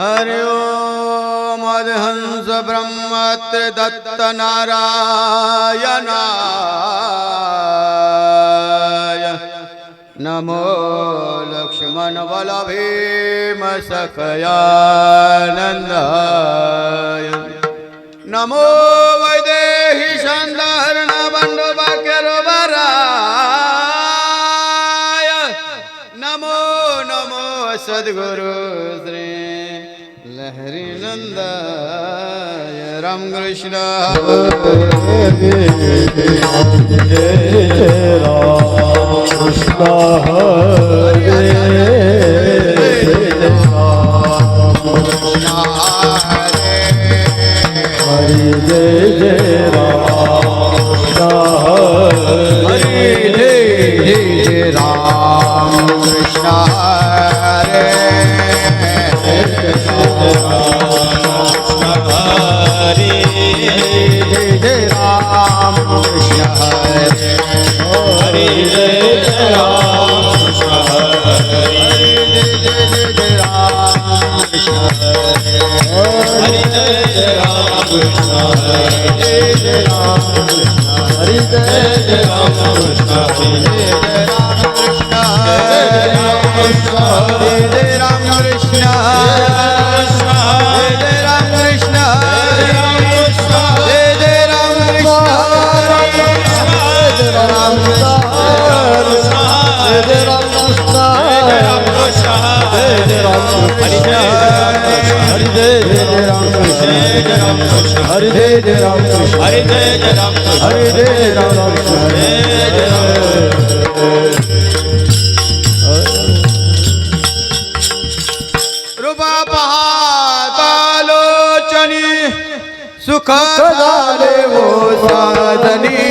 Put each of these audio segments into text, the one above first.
हरि ओम हंस ब्रह्मत्र दत्त नारायणाय नमो लक्ष्मण बल भीम सखयानंदाय नमो वैदेही संहरण बंधु बाक्यरोबराय नमो नमो सद्गुरु श्री लहरी नंदाय राम कृष्ण हरे राम कृष्ण हरे राम हरे जय राम हरे जय राम कृष्ण हरे जय राम कृष्ण हरे हरे जय राम कृष्ण हरे जय राम कृष्ण हरे हरे जय राम कृष्ण हरे जय राम कृष्ण हरे जय राम कृष्ण हरे जय राम कृष्ण जय राम कृष्ण हरे जय राम हरे जय राम हरे जय राम रूपा पाहतालोचनी सुख झाले वो साधनी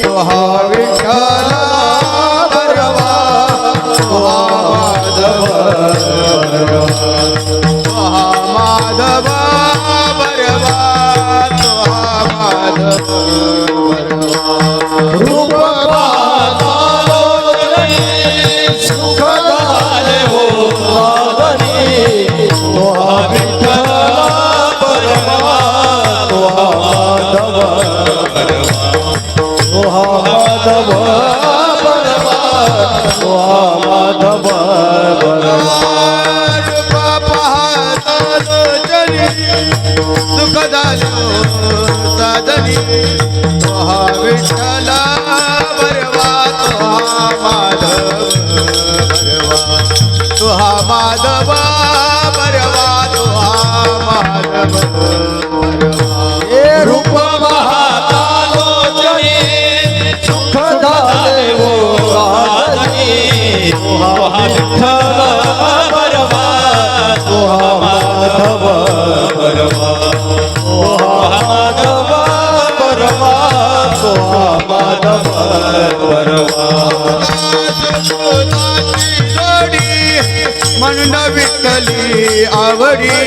तुहा विठ्ठला बरवा तुहा माधव तुहा माधव बरवा तुहा माधव रूप सुख झाले हो साधनी तुहा विठ्ठला बरवा तुहा माधव तुहा माधव बरवा तुहा माधव बरवा रूपा पाहतालोचनी सुख झाले साधनी तुहा विठ्ठला बरवा तुहा माधव बरवा तुहा माधव बरवा तुहा माधव बरवा हे रूप पाहतालोचनी सुख झाले हो साधनी तुहा विठ्ठला बरवा तुहा माधव बरवा तुहा माधव बरवा तुहा माधव बरवा सुखदाची जोडी म्हणून विठ्ठली आवडी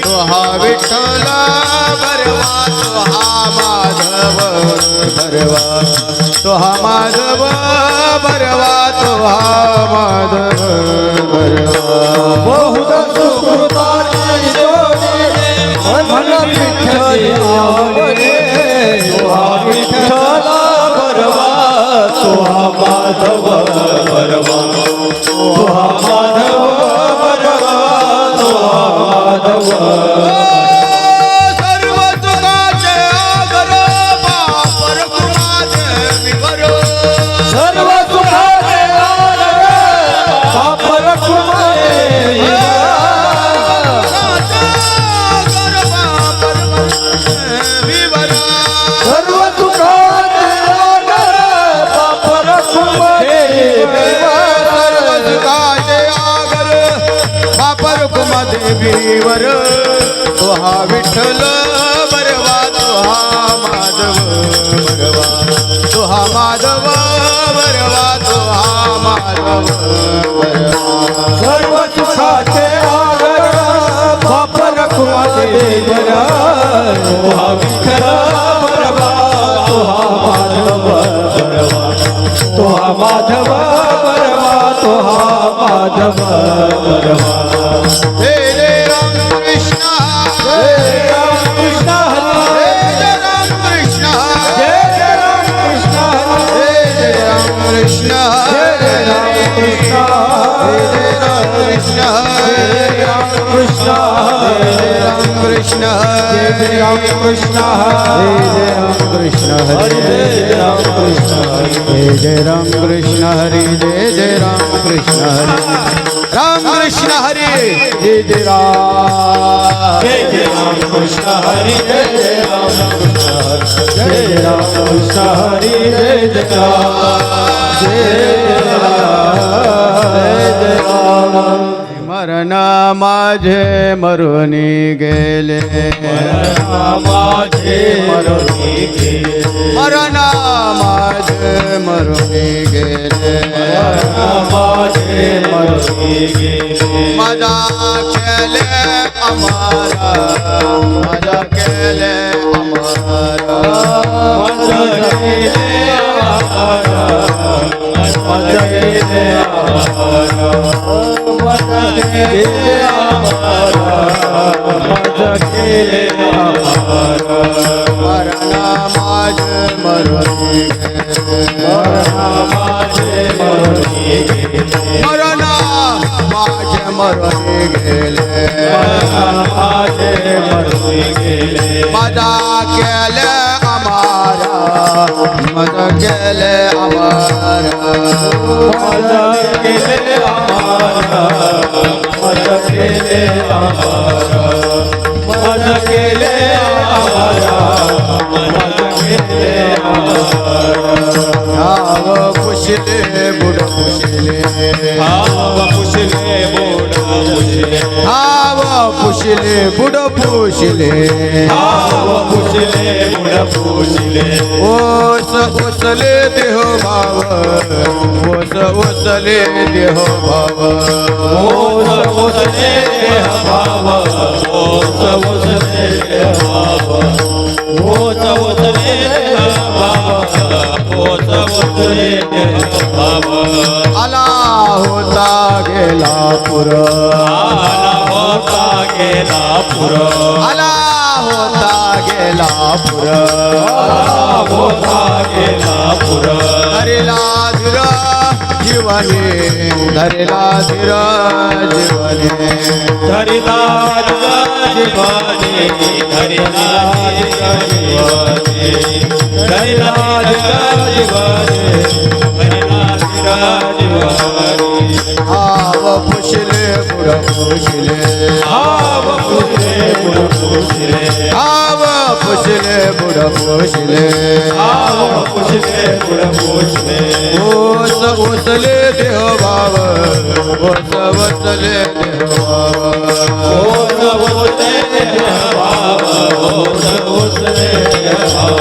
तुहा विठ्ठला बरवा तुहा माधव बरवा तुहा माधव बरवा तुहा माधव बरवा बहुत सुकृताची जोडी मन विठ्ठली आवडे तुहा विठ्ठला बरवा तुहा माधव बरवा तुहा माधव बरवा तुहा माधव सर्व सुखाचे आगर बाप रघुनाथ विवर सर्व सुखाचे आगर बाप रघुनाथ सर्व सुखाचे आगर बाप रघुनाथ देवीवर तुहा विठ्ठल बरवा तुहा माधव बरवा तुहा माधव बरवा तुहा माधव बरवा सर्व सुखाचे आगर बाप रघुनाथ तुहा विठ्ठल बरवा तुहा माधव बरवा तुहा माधव बरवा तुहा माधव बरवा हे रे कृष्ण जय जय राम कृष्ण हरे जय राम कृष्ण हरे जय जय राम कृष्ण हरे जय जय राम कृष्ण हरे राम कृष्ण हरे जय जय राम कृष्ण हरे जय जय राम कृष्ण हरे जय जय राम कृष्ण हरे जय जय राम मरण माझे मरुनी गेले माझे मरुनी गेले मरण माझे मरुनी गेले माझे मरुनी गेले माझा केले अमारा माझा केले अमारा माझा गेले आहारा माझा गेले आहारा माझा गेले आहारा माझा गेले आहारा मरण माझे मरुनी गेले माझे मरुनी गेले मरण माझे मरुनी गेले माझे मरुनी गेले माझा केले अमारा माझा केले अमारा माझा गेले आहारा माझा गेले आहारा माझा गेले आहारा माझा गेले आहारा नाव पुसले बुड पुसले भाव पुसले बोड पुसले नाव पुसले बुड पुसले भाव पुसले बोड पुसले ओस ओसले देह भाव ओस ओसले देह भाव ओस ओसले भाव ओस ओसले भाव ओस ओसले भाव ओस ओसले भाव आला होता गेला पुर आला होता गेला पुर आला होता गेला पुर आला होता गेला पुर धरिला धीर जीवने धरिला धीर जीवने धरिला जीवाने धरिला जीवाने धरिला जीवाने धरिला जीवाने आव पुसले बुड पुसले भाव पुसले बुड पुसले आव पुसले बुड पुसले भाव पुसले बुड पुसले ओस ओसले देह भाव ओस ओसले देह भाव ओस ओसले भाव ओस ओसले भाव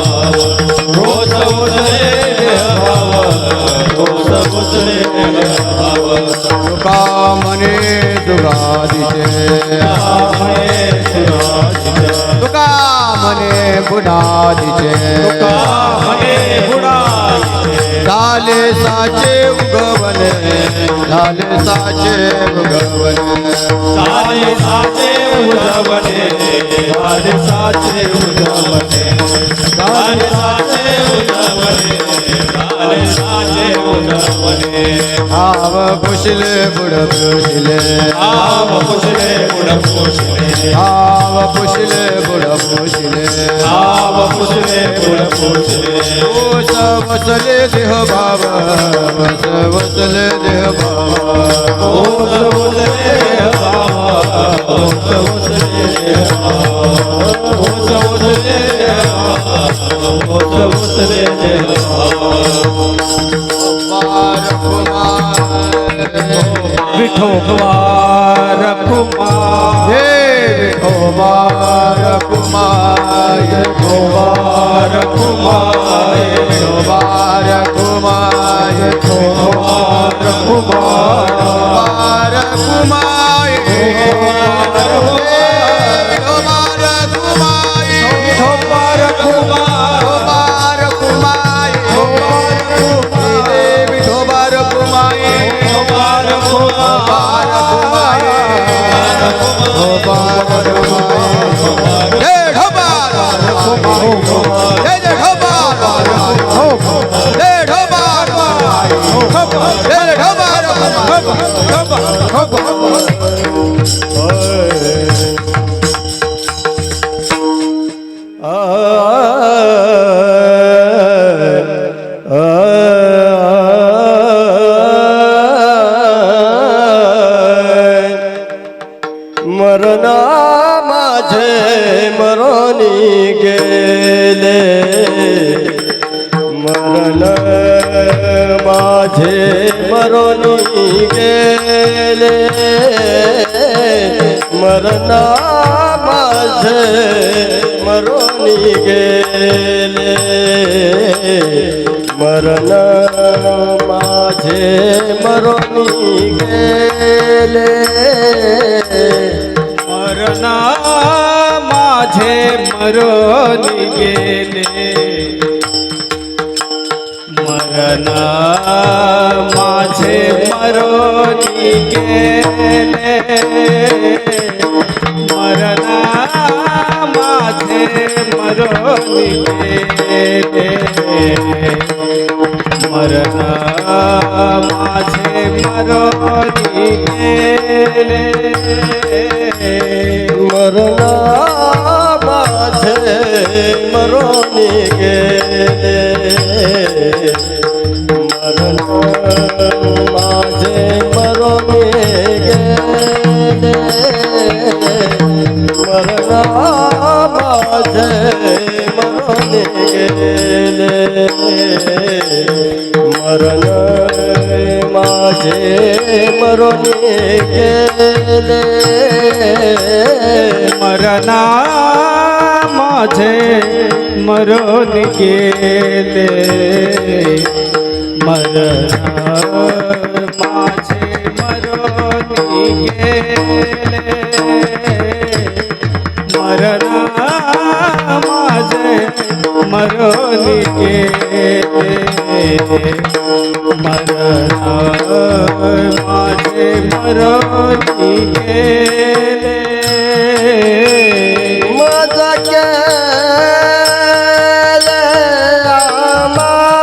ओस ओसले भाव ओस ओसले भाव तुका मने दुगादिचे तुका मने बुडादिचे झाले साचे उगवणे झाले साचे उगवणे साचे साचे उजवणे साचे साचे उजवणे साचे साचे उजवणे साचे साचे उजवणे आव पुसले बुड पुसले आव पुसले बुड पुसले आव पुसले बुड पुसले आव पुसले बुड पुसले ओस वसले देह भाव वस वसले देह भाव ओस ओसले भाव ओस ओसले भाव ओस ओसले भाव ओस ओसले भाव कुमार विठोबा हे विठोबार कुमार कुमार कुमार विठोबार कुमार कुमार कुमार कुमार कुमार विठोबार कुमार विठोबार कुमार विठोबार कुमार विठोबार कुमार कुमार कुमार मरोनी गेले मरणा माझे मरोनी गेले मरण माझे मरोनी गेले मरण माझे मरून गेले मरण माझे मरून गेले मरण माझे मरून गेले मरण माझे मरून गेले मरण माझे मरोनी गेले मरण माझे मरोनी गेले मरण माझे मरोनी गेले मरण माझे मरोनी गेले मरण माझे मरून गेले मरण माझे मरून गेले मरण माझे मरून गेले मरण माझे मरून गेले मज केले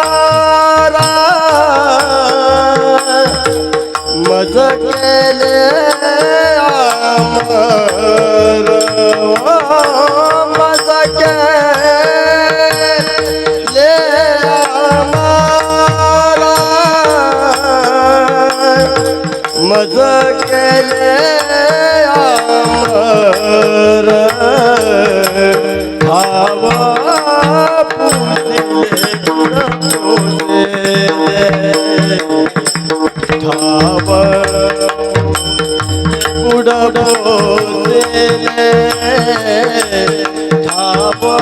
आमारा मज केले आमारा मज केले आमारा मज केले आमर भावा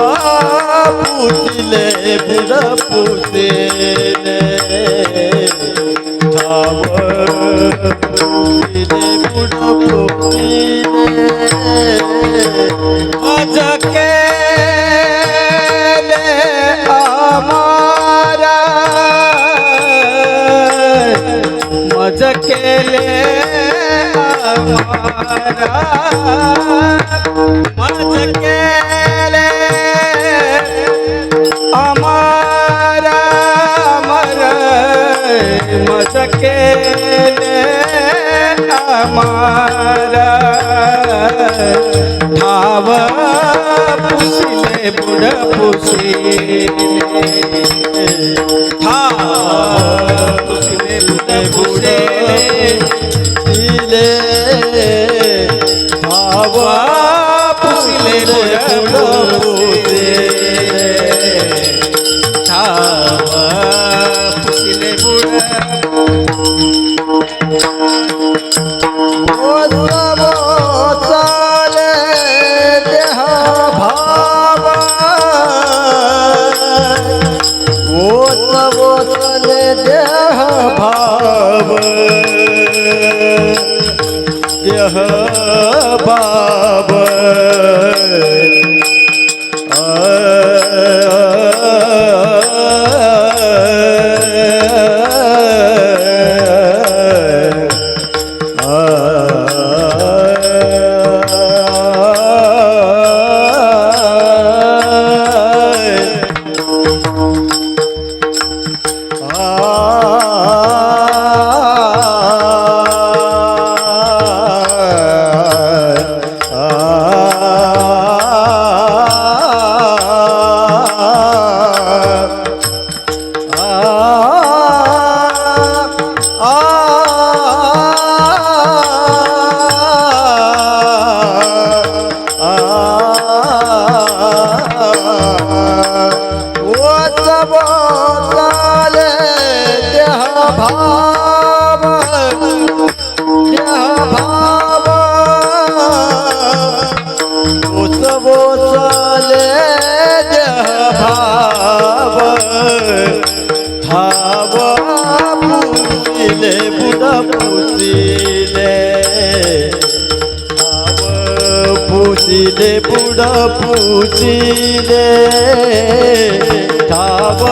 पुजले ठाव पुढे ठाव पुजले पुढे ठाव मज केले आमारा मज केले आमारा मज केले आमारा मर मज केले आमारा ठाव पुसले बुड पुसले ठाव पुसले बुड पुसले भाव पुसले बुड पुसले ठाव पुसले बुड चाले देह भाव ओचले देह भाव देह भाव पुसिले बुड पुसिले ठाव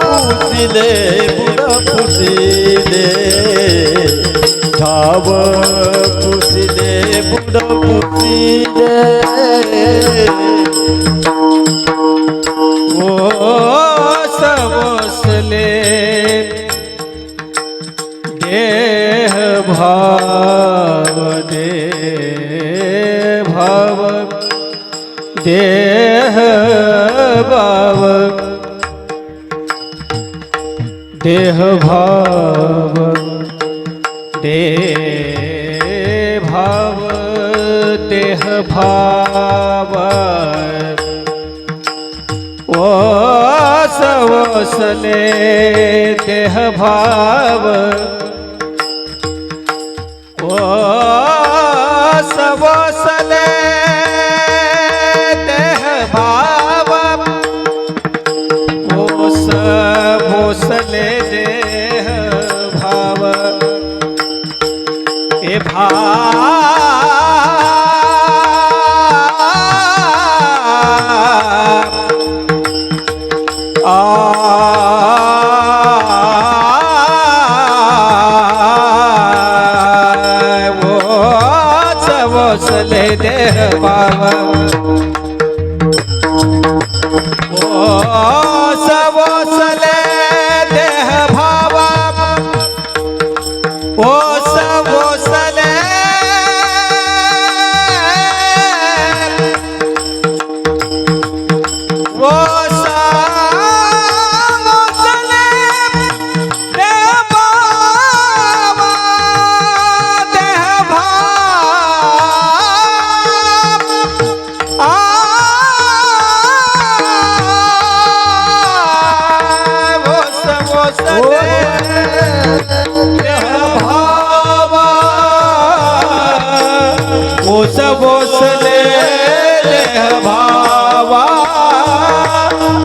पुसिले बुड पुसिले ठाव पुसिले बुड पुसिले ओ सवसले देह भाव देह भाव देह भाव देह भाव देह भाव देह भाव ओ सवसले देह भाव ओ सवसले देह भाव ओ सवसले देह भाव ए सवसले देह भाव ओ सवसले देह भाव ओ सवसले ओ सवसले देह भाव देह भाव ओ सवसले देह भाव ओ सवसले देह भाव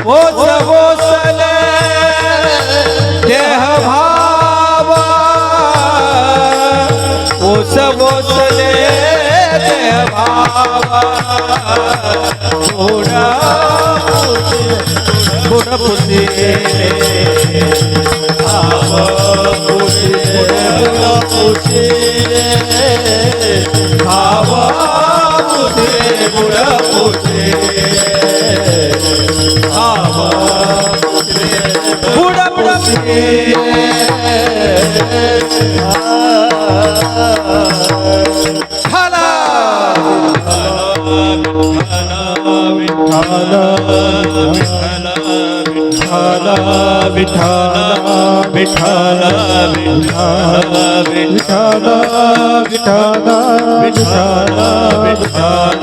ओ सवसले देह भाव ओ सवसले देह भाव बुड पुसिले ठाव पुसिले बुड पुसिले ठाव पुसिले बुड पुसिले ठाव पुसिले बुड पुसिले हाला विठ्ठल विठ्ठल विठ्ठल विठ्ठल विठ्ठल विठ्ठल विठ्ठल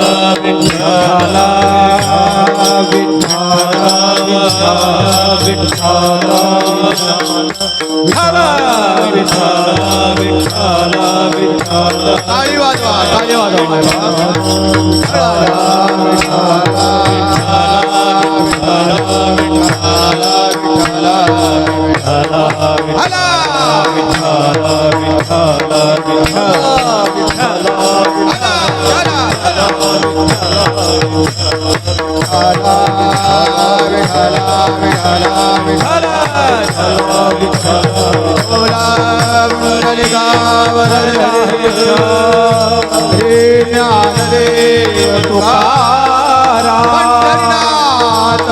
विठ्ठल विठ्ठल विठ्ठल विठ्ठल विठ्ठल ताली वाजवा माय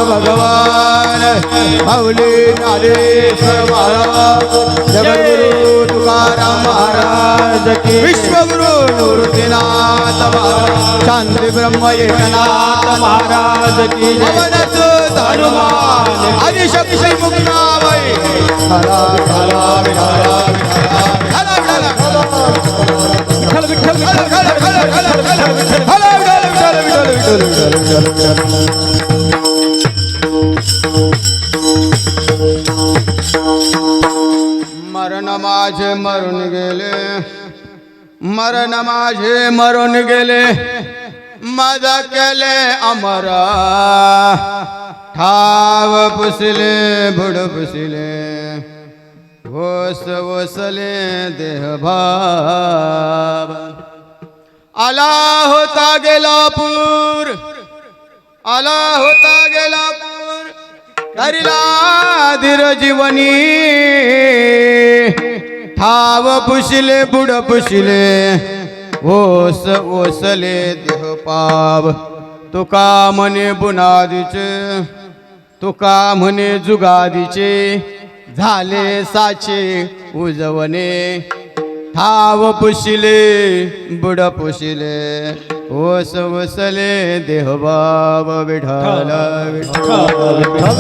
भगवान माऊली ज्ञानेश महाराज जगद्गुरु तुकाराम महाराज की विश्वगुरु निवृत्तीनाथ महाराज शांती ब्रह्म एकनाथ महाराज की भवनस धनुमान आदिशक्ती मुक्ताबाई हरा हरा हरा मरण माझे मरून गेले मरण माझे मरून गेले मद केले अमर ठाव पुसले बुड पुसले ओस ओसले देह भाव आला होता गेला पूर, आला होता गेला पूर, धरिला धीर जीवनी, ठाव पुशिले बुड पुशिले, ओस ओसले देह पाव, तुका म्हणे बुनादीचे, तुका म्हणे जुगादीचे, झाले साचे उजवणे, ठाव पुशिले बुड पुशिले, ओस ओसले देह बाब, विठ्ठल विठ्ठल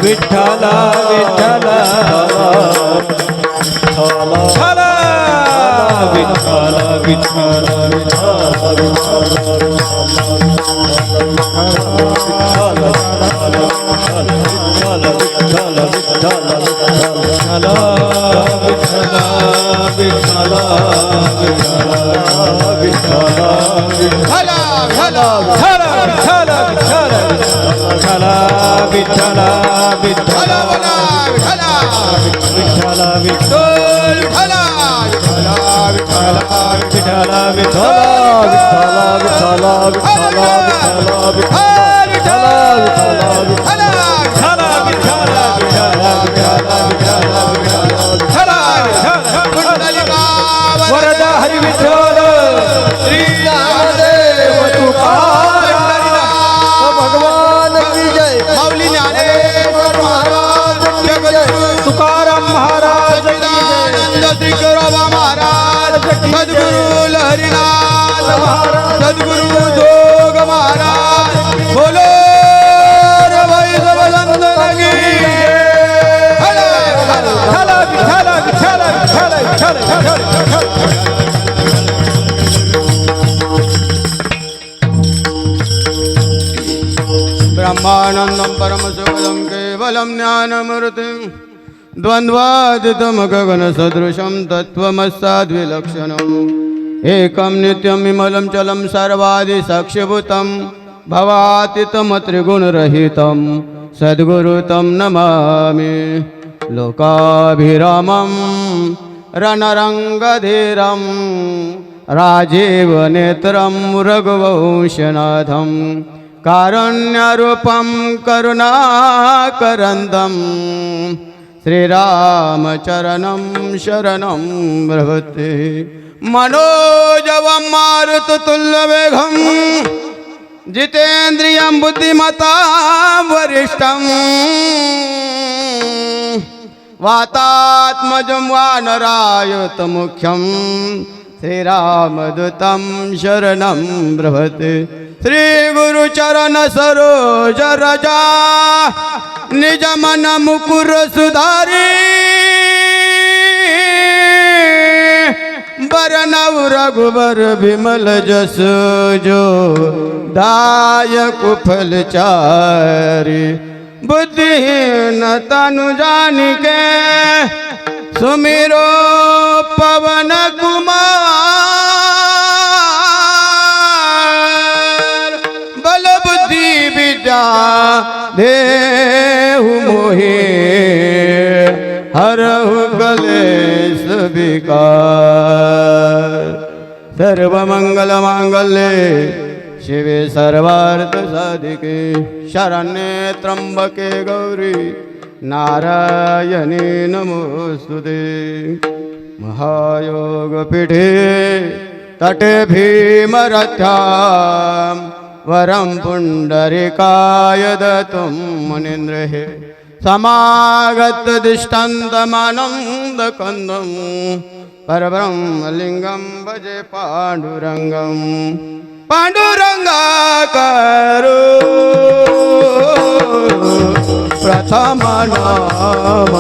विठ्ठला विठ्ठला विठ्ठला वरदा हरी विठ्ठल श्री ज्ञानदेव भगवान की जय, माऊली ज्ञानेश्वर महाराज की जय, तुकाराम महाराज की जय, श्री गरोबा महाराज, सद्गुरु लहरीनाथ महाराज, सद्गुरु जोग महाराज, बोलो रे भाई सब नंदन की ब्रह्मानंदं परमसुखदं केवलं ज्ञानमूर्तिं द्वन्द्वातीतं गगनसदृशं तत्त्वमस्साद्विलक्षणम् एकं नित्यं विमलं चलं सर्वादिसाक्षिभूतं भवातीतं सद्गुरुतं नमामि लोकाभिरामं रणरङ्गधीरं राजीवनेत्रं रघुवंशनाथं कारुण्यरूपं करुणाकरन्दं श्रीरामचरणं शरणं प्रपद्ये मनोजवं मारुततुल्यवेगं जितेन्द्रियं बुद्धिमतां वरिष्ठं वातात्मजं वानरायुतमुख्यं श्रीरामदूतं शरणं प्रपद्ये श्रीगुरुचरण सरोज रजा निज मन मुकुर सुधारी बरनव रघुबर विमल जस जो दायक फल चारि बुद्धिहीन तनु जानिके सुमिरो पवन कुमार बल बुद्धि विद्या देहु मोहि हरहु कलेश विकार सर्वमंगल मांगल्ये शिवे सर्वार्थ साधिके शरण्ये त्र्यंबके गौरी नारायणी नमोस्तुते महायोगपीठे तटे भीमरथ्यां वरं पुण्डरीकाय दत्तं मुनीन्द्रैः समागतदिष्टान्तमानन्दकन्दं परब्रह्मलिङ्गं भजे पाण्डुरङ्गं पाण्डुरङ्गाकरो प्रथम नाम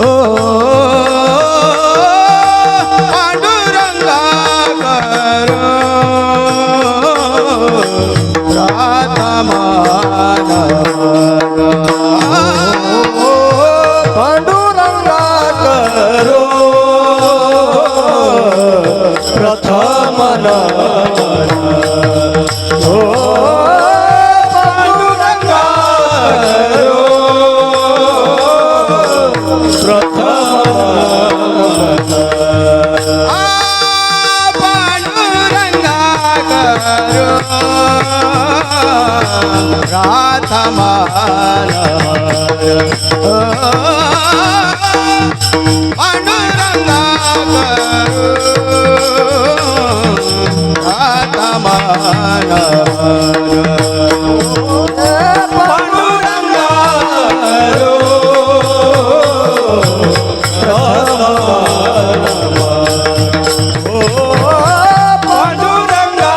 ओ पाण्डुरङ्गाकरो प्रथम राधमान पांडुरंगा राधमान पांडुरंगा पांडुरंगा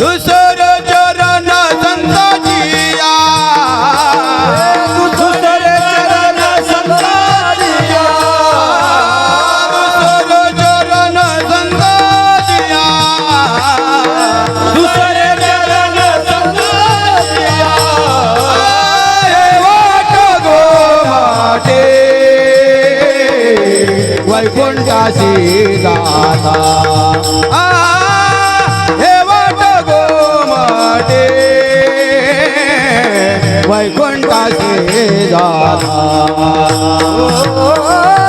दुसर चरण संताजिया दुसरे चरण संताजिया दुसर चरण संताजिया दुसरे चरण संताजिया हे वाट गो माटे वैकुंठासी जाता हे वाट गो माटे वैकुंठासी जाता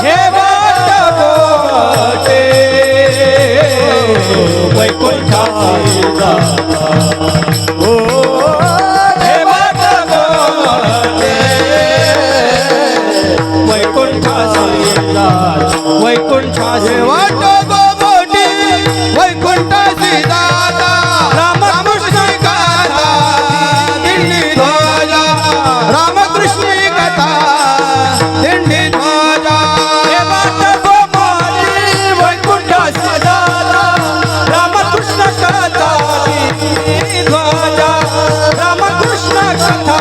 हे वाट गोटे वैकुंठाची जाता ओ हे वाट गोटे वैकुंठाची जाता वैकुंठाची हे वाट गो मोठी वैकुंठासी जाता रामकृष्ण कथा दिंडी ध्वजा रामकृष्ण कथा दिंडी ध्वजा हे वाट गोमारी वैकुंठाची जाता रामकृष्ण कथा दिंडी ध्वजा रामकृष्ण कथा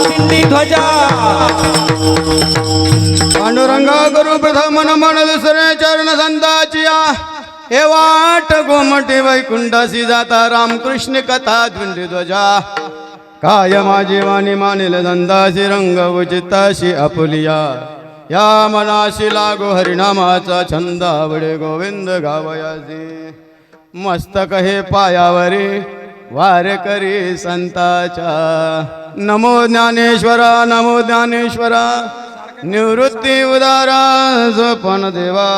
दिंडी ध्वजा पांडुरंगा गुरु प्रथम मन दुसरे चरण संताचिया हे वाट गोमटी वैकुंठासी जाता रामकृष्ण कथा दिंडी ध्वजा काय माझी वाणी मानिल धंदासी रंग उचिताशी आपुलिया या मनाशी लागो हरिनामाचा छंद आवडे गोविंद गावयासी मस्तक हे पायावरी वार करी संताच्या नमो ज्ञानेश्वरा नमो ज्ञानेश्वरा निवृत्ती उदारा जपन देवा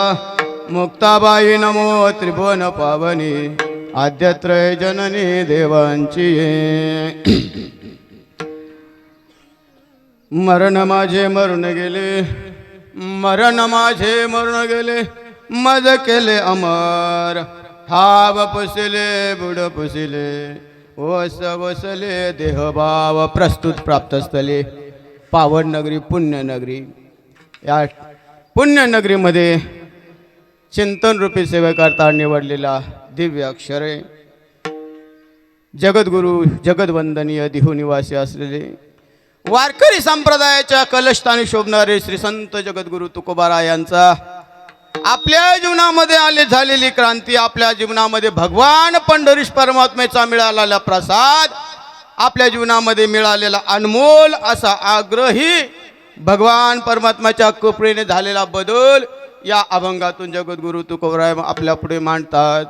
मुक्ताबाई नमो त्रिभुवन पावनी आद्यत्रय जननी देवांची मरण माझे मरून गेले मरण माझे मरून गेले मज केले अमर हाव पुसले बुड पुसले वस वसले देहभाव प्रस्तुत प्राप्तस्थले पावन नगरी पुण्यनगरी या पुण्यनगरीमध्ये चिंतन रूपी सेवेकरता निवडलेला दिव्य अक्षरे जगद्गुरु जगदवंदनीय दिहू निवासी असलेले वारकरी संप्रदायाच्या कलशस्थानी शोभणारे श्री संत जगद्गुरु तुकोबारा यांचा आपल्या जीवनामध्ये झालेली क्रांती आपल्या जीवनामध्ये भगवान पंढरीश परमात्मेचा मिळालेला प्रसाद आपल्या जीवनामध्ये मिळालेला अनमोल असा आग्रही भगवान परमात्म्याच्या कृपेने झालेला बदल या अभंगातून जगद्गुरु तुकोबारा आपल्या पुढे मांडतात.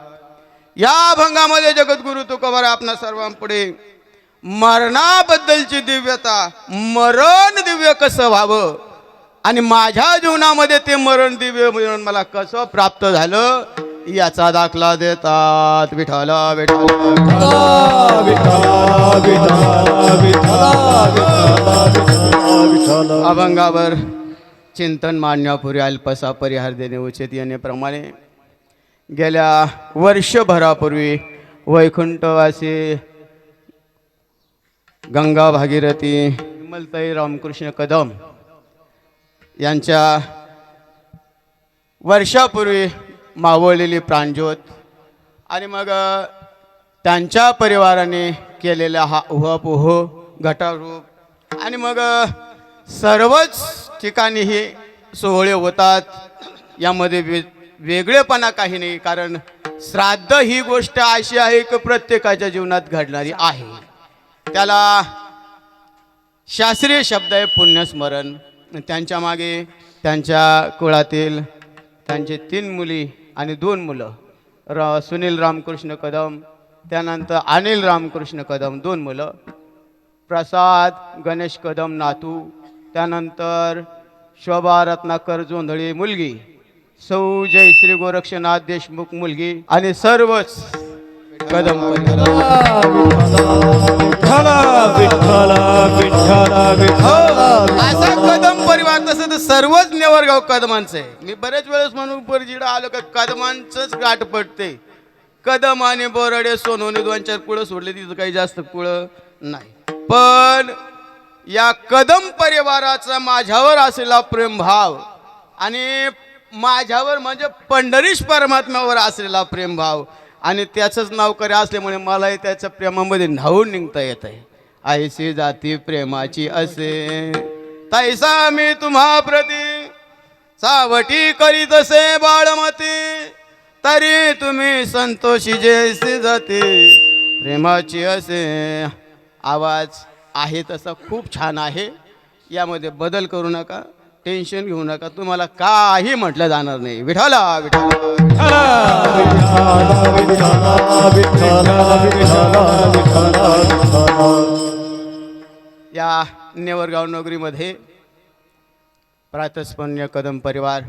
या अभंगामध्ये जगद्गुरु तुकोबारा आपणा सर्वांपुढे मरणाबद्दलची दिव्यता मरण दिव्य कसं व्हावं आणि माझ्या जीवनामध्ये ते मरण दिव्य मिळून मला कसं प्राप्त झालं याचा दाखला देतात. विठ्ठला विठ्ठला अभंगावर चिंतन मांडण्यापूर्वी अल्पसा परिहार देणे उचित येण्याप्रमाणे गेल्या वर्षभरापूर्वी वैकुंठवासी गंगा भागीरथी विमलताई रामकृष्ण कदम यांच्या वर्षापूर्वी मावळलेली प्राणज्योत आणि मग त्यांच्या परिवाराने केलेला हा उहापोह घटारूप आणि मग सर्वच ठिकाणी हे सोहळे होतात. यामध्ये वेगळेपणा काही नाही, कारण श्राद्ध ही गोष्ट अशी आहे की प्रत्येकाच्या जीवनात घडणारी आहे. त्याला शास्त्रीय शब्द आहे पुण्यस्मरण. त्यांच्या मागे त्यांच्या कुळातील त्यांचे 3 मुली आणि 2 मुलं सुनील रामकृष्ण कदम, त्यानंतर अनिल रामकृष्ण कदम 2 मुलं, प्रसाद गणेश कदम नातू, त्यानंतर शोभा रत्नाकर जोंधळे मुलगी, सौ जयश्री गोरक्षनाथ देशमुख मुलगी आणि सर्वच कदम परिवार. असा कदम परिवार, तसं तर सर्वच नेवरगाव कदमांचं आहे. मी बरेच वेळेस म्हणून परजिडा आलो का कदमांचंच गाठ पडते. कदम आणि बोराडे सोनवणे 2-4 कुळं सोडले, तिथं काही जास्त कुळं नाही. पण या कदम परिवाराचा माझ्यावर असलेला प्रेमभाव आणि माझ्यावर म्हणजे पंढरीश परमात्म्यावर असलेला प्रेमभाव आणि त्याचंच नावकरी असल्यामुळे मलाही त्याच्या प्रेमामध्ये न्हावून निघता येत आहे. ऐशी जाती प्रेमाची असे तैसा मी तुम्हा प्रती सावटी करीत असे बाळमती, तरी तुम्ही संतोषी जैसी जाती प्रेमाची असे. आवाज आहे तसा खूप छान आहे, यामध्ये बदल करू नका, टेन्शन घेऊ नका, तुम्हाला काही म्हटलं जाणार नाही. विठाला विठाला या नेवरगाव नगरीमध्ये प्रातस्पन्य कदम परिवार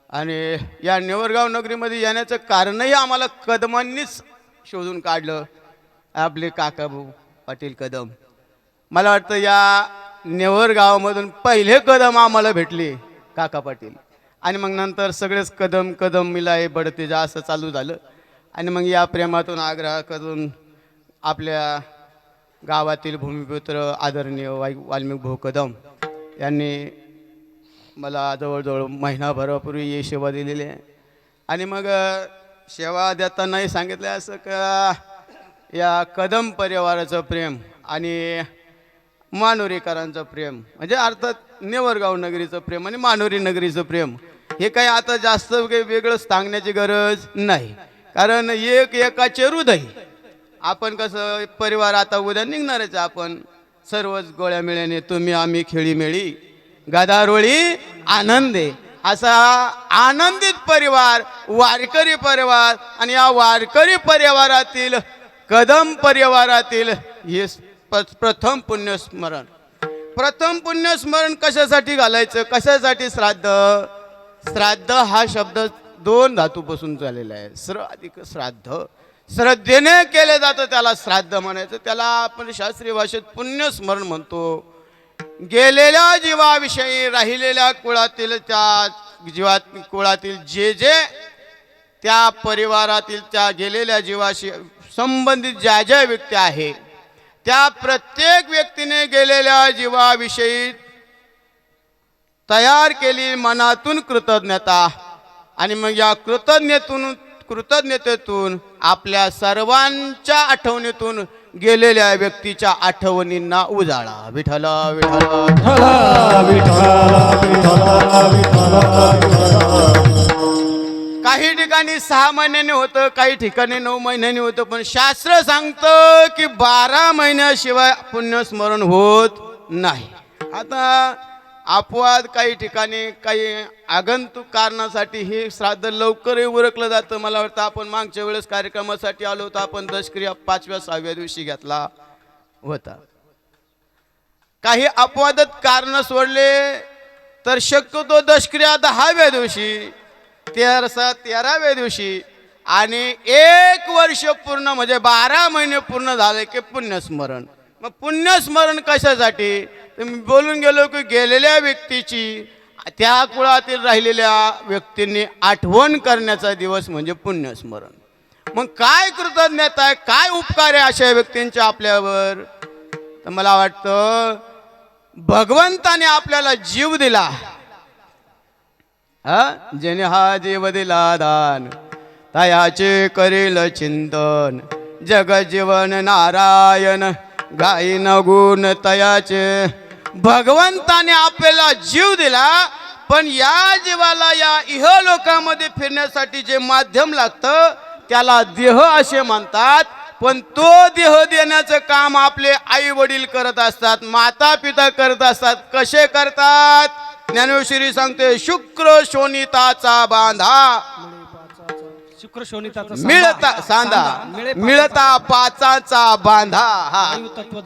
आणि या नेवरगाव नगरीमध्ये येण्याचं कारणही आम्हाला कदमांनीच शोधून काढलं. आपले काकाभाऊ पाटील कदम, मला वाटतं या नेवरगावामधून पहिले कदम आम्हाला भेटले काका पाटील, आणि मग नंतर सगळेच कदम कदम मिलाये बढते जा असं चालू झालं. आणि मग या प्रेमातून आग्रह करून आपल्या गावातील भूमिपुत्र आदरणीय वाल्मिक भाऊ कदम यांनी मला जवळजवळ महिनाभरापूर्वी ही सेवा दिलेली आहे. आणि मग सेवा देतानाही सांगितलं असं का या कदम परिवाराचं प्रेम आणि मानोरीकरांचं प्रेम म्हणजे अर्थात नेवरगाव नगरीचं प्रेम आणि मानोरी नगरीचं प्रेम हे काही आता जास्त काही वेगळं सांगण्याची गरज नाही, कारण एक एकाचे हृदय. आपण कसं परिवार आता उद्या निघणारच, आपण सर्वच गोळ्या मिळ्याने तुम्ही आम्ही खेळीमेळी गदारोळी आनंदे असा आनंदित परिवार वारकरी परिवार. आणि या वारकरी परिवारातील कदम परिवारातील हे प्रथम पुण्यस्मरण. प्रथम पुण्यस्मरण कशासाठी घालायचं, कशासाठी श्राद्ध. श्राद्ध हा शब्द 2 धातूपासून झालेला आहे, श्र अधिक श्राद्ध. श्रद्धेने केले जातं त्याला श्राद्ध म्हणायचं. त्याला आपण शास्त्रीय भाषेत पुण्यस्मरण म्हणतो. गेलेल्या जीवाविषयी राहिलेल्या कुळातील त्या कुळातील जे जे त्या परिवारातील त्या गेलेल्या जीवाशी संबंधित ज्या ज्या व्यक्ती आहे त्या प्रत्येक व्यक्तीने गेलेल्या जीवाविषयी तयार केली मनातून कृतज्ञता. आणि मग या कृतज्ञतेतून आपल्या सर्वांच्या आठवणीतून गेलेल्या व्यक्तीच्या आठवणींना उजाळा. विठला काही ठिकाणी 6 महिन्यांनी होतं, काही ठिकाणी 9 महिन्यांनी होतं, पण शास्त्र सांगतं की 12 महिन्याशिवाय पुण्यस्मरण होत नाही. आता अपवाद काही ठिकाणी काही आगंतुक कारणासाठी हे श्राद्ध लवकरही उरकलं जातं. मला वाटतं आपण मागच्या वेळेस कार्यक्रमासाठी आलो होतो, आपण दशक्रिया 5व्या-6व्या दिवशी घेतला होता. काही अपवादात कारण सोडले तर शक्यतो दशक्रिया 10व्या दिवशी, 13व्या दिवशी आणि 1 वर्ष पूर्ण म्हणजे 12 महिने पूर्ण झाले की पुण्यस्मरण. मग पुण्यस्मरण कशासाठी, तर मी बोलून गेलो की गेलेल्या व्यक्तीची त्या कुळातील राहिलेल्या व्यक्तींनी आठवण करण्याचा दिवस म्हणजे पुण्यस्मरण. मग काय कृतज्ञता आहे, काय उपकार आहे अशा व्यक्तींच्या आपल्यावर. तर मला वाटतं भगवंताने आपल्याला जीव दिला, जेने हा जीव दिला दान तयाचे करेल चिंतन. जगजीवन नारायण गायन गुण तयाचे. भगवंताने आपल्याला जीव दिला, पण या जीवाला या इहलोकामध्ये फिरण्यासाठी जे माध्यम लागतं त्याला देह असे म्हणतात. पण तो देह देण्याचं काम आपले आई वडील करत असतात, माता पिता करत असतात. कसे करतात, ज्ञानेश्वरी सांगते शुक्र शोणिताचा बांधा शुक्र शोणिताचा मिळता सांधा मिळता पाचाचा बांधा. हा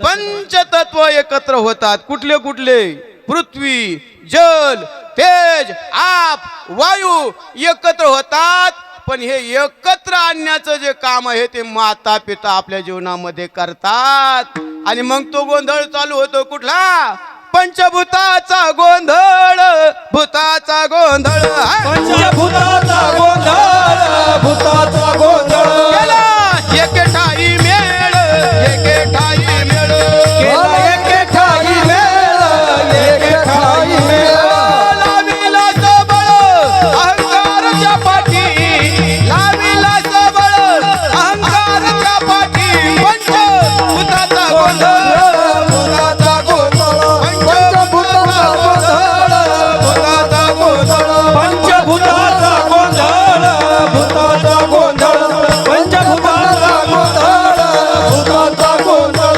पंचतत्व एकत्र होतात. कुठले कुठले, पृथ्वी जल तेज आप वायू एकत्र होतात, पण हे एकत्र आणण्याचं जे काम आहे ते माता पिता आपल्या जीवनामध्ये करतात. आणि मग तो गोंधळ चालू होतो कुठला? पंचभूताचा गोंधळ, भूताचा गोंधळ. पंचभूताचा गोंधळ, भूताचा गोंधळ. केला एके ठाई मेळ, एके ठाई मेळ. केला एके ठाई मेळ, एके ठाई मेळ. लाविला सबळ अहंकारच्या पाठी, लाविला सबळ अहंकारच्या पाठी. पंचभूताचा गोंधळ, भूताचा गोंधळ. पंचभूताचा गोंधळ, भूताचा गोंधळ. पंचभूताचा गोंधळ, भूताचा गोंधळ. पंचभूताचा गोंधळ, भूताचा गोंधळ.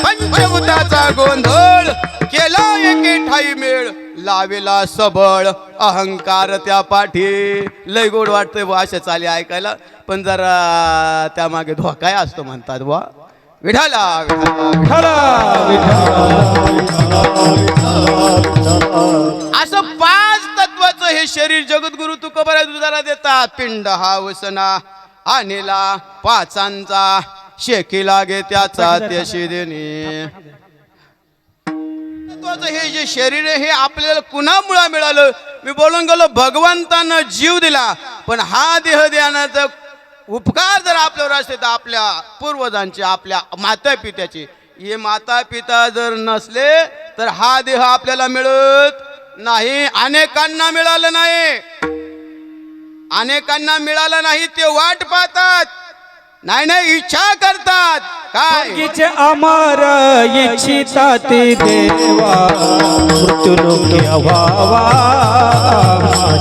पंचभूताचा गोंधळ केला एके ठाई मेळ, लावेला सबळ अहंकार त्या पाठी. लय गोड वाटतंय बुवा अशा चाली ऐकायला, पण जरा त्यामागे धोकाय असतो म्हणतात बुवा. विठाला विठाला असं 5 तत्वाचं हे शरीर जगद्गुरु तुकोबराय दुधाला देतात. पिंड हा वसना आणेला पाचांचा, शेकी लागे त्याचा त्याशी देणे. तत्वाचं हे जे शरीर आहे हे आपल्याला कुणामुळे मिळालं? मी बोलून गेलो, भगवंतानं जीव दिला, पण हा देह देण्याचा उपकार जर आपल्यावर असते तर आपल्या पूर्वजांचे, आपल्या माता पित्याचे. हे माता पिता जर नसले तर हा देह आपल्याला मिळत नाही. अनेकांना मिळालं नाही, अनेकांना मिळालं नाही. ते वाट पाहतात, नाही नाही इच्छा करतात. काय स्वर्गीचे अमर इच्छिता ते देवा, मृत्युलोकी व्हावा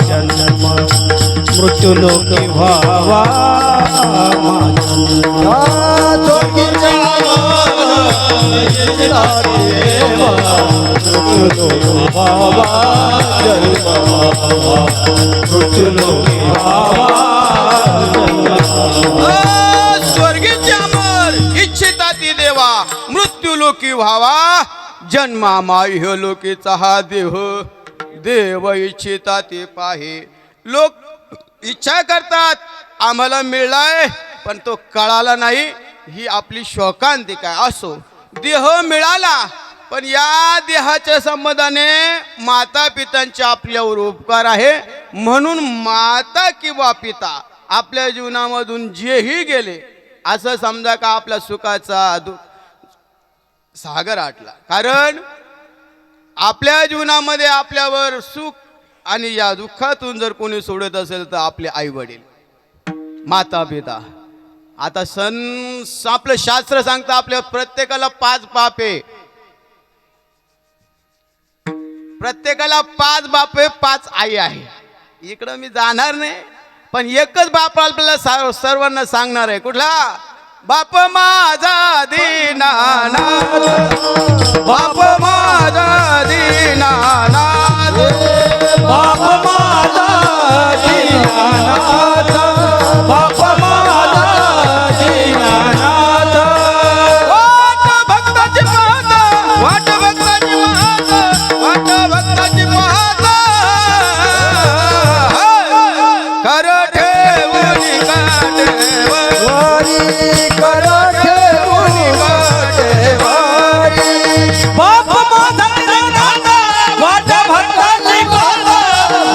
जन्म, मृत्युलोकी व्हावा जन्म. स्वर्गीचे अमर इच्छिता ते देवा, मृत्युलोकी व्हावा जन्म, मृत्युलोकी व्हावा जन्म. स्वर्गीचे अमर इच्छिता ती देवा, मृत्यू लोकी व्हावा जन्मा माह्य लोकीचा हा देह. देव इच्छिता ते पाहे. लोक इच्छा करतात आम्हाला मिळालाय पण तो कळाला नाही, ही आपली शोकांतिका असो. देह मिळाला पण या देहाच्या संबंधाने माता पित्यांचे आपल्यावर उपकार आहे. म्हणून माता किंवा पिता आपल्या जीवनामधून जेही गेले असं समजा का आपल्या सुखाचा सागर आटला. कारण आपल्या जीवनामध्ये आपल्यावर सुख आणि या दुःखातून जर कोणी सोडत असेल तर आपले आई वडील, माता पिता. आता आपलं शास्त्र सांगतं आपल्या प्रत्येकाला 5 बाप आहे. प्रत्येकाला 5 बाप आहे, 5 आई आहे. इकडं मी जाणार नाही, पण एकच बाप आपल्याला सर्वांना सांगणार आहे. कुठला? बाप माझा दीनानाथ, बाप माझा दीनानाथ, बाप माझा दीनानाथ, बाप माझा दीनानाथ. वाट भक्ताची पाहता, वाट भक्ताची पाहता, वाट भक्ताची पाहता, कर ठेवली काठेवर, कर ठेवून काठेवारी. बाप माझा दीनानाथ, वाट भक्ताची पाहता,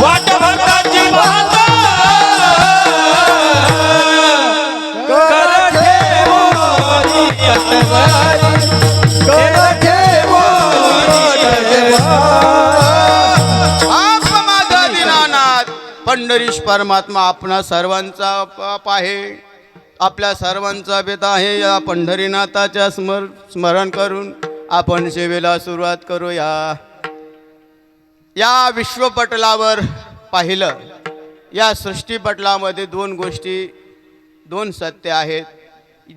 वाट भक्ताची पाहता, कर ठेवून काठेवारी, कर ठेवून काठेवारी. आप माझा दीनानाथ. पंढरीश परमात्मा आपणा सर्वांचा बाप आहे, आपल्या सर्वांचा पिता आहे. या पंढरीनाथाच्या स्मरण करून आपण सेवेला सुरुवात करूया. या विश्वपटलावर पाहिलं, या सृष्टीपटलामध्ये 2 गोष्टी, 2 सत्य आहेत,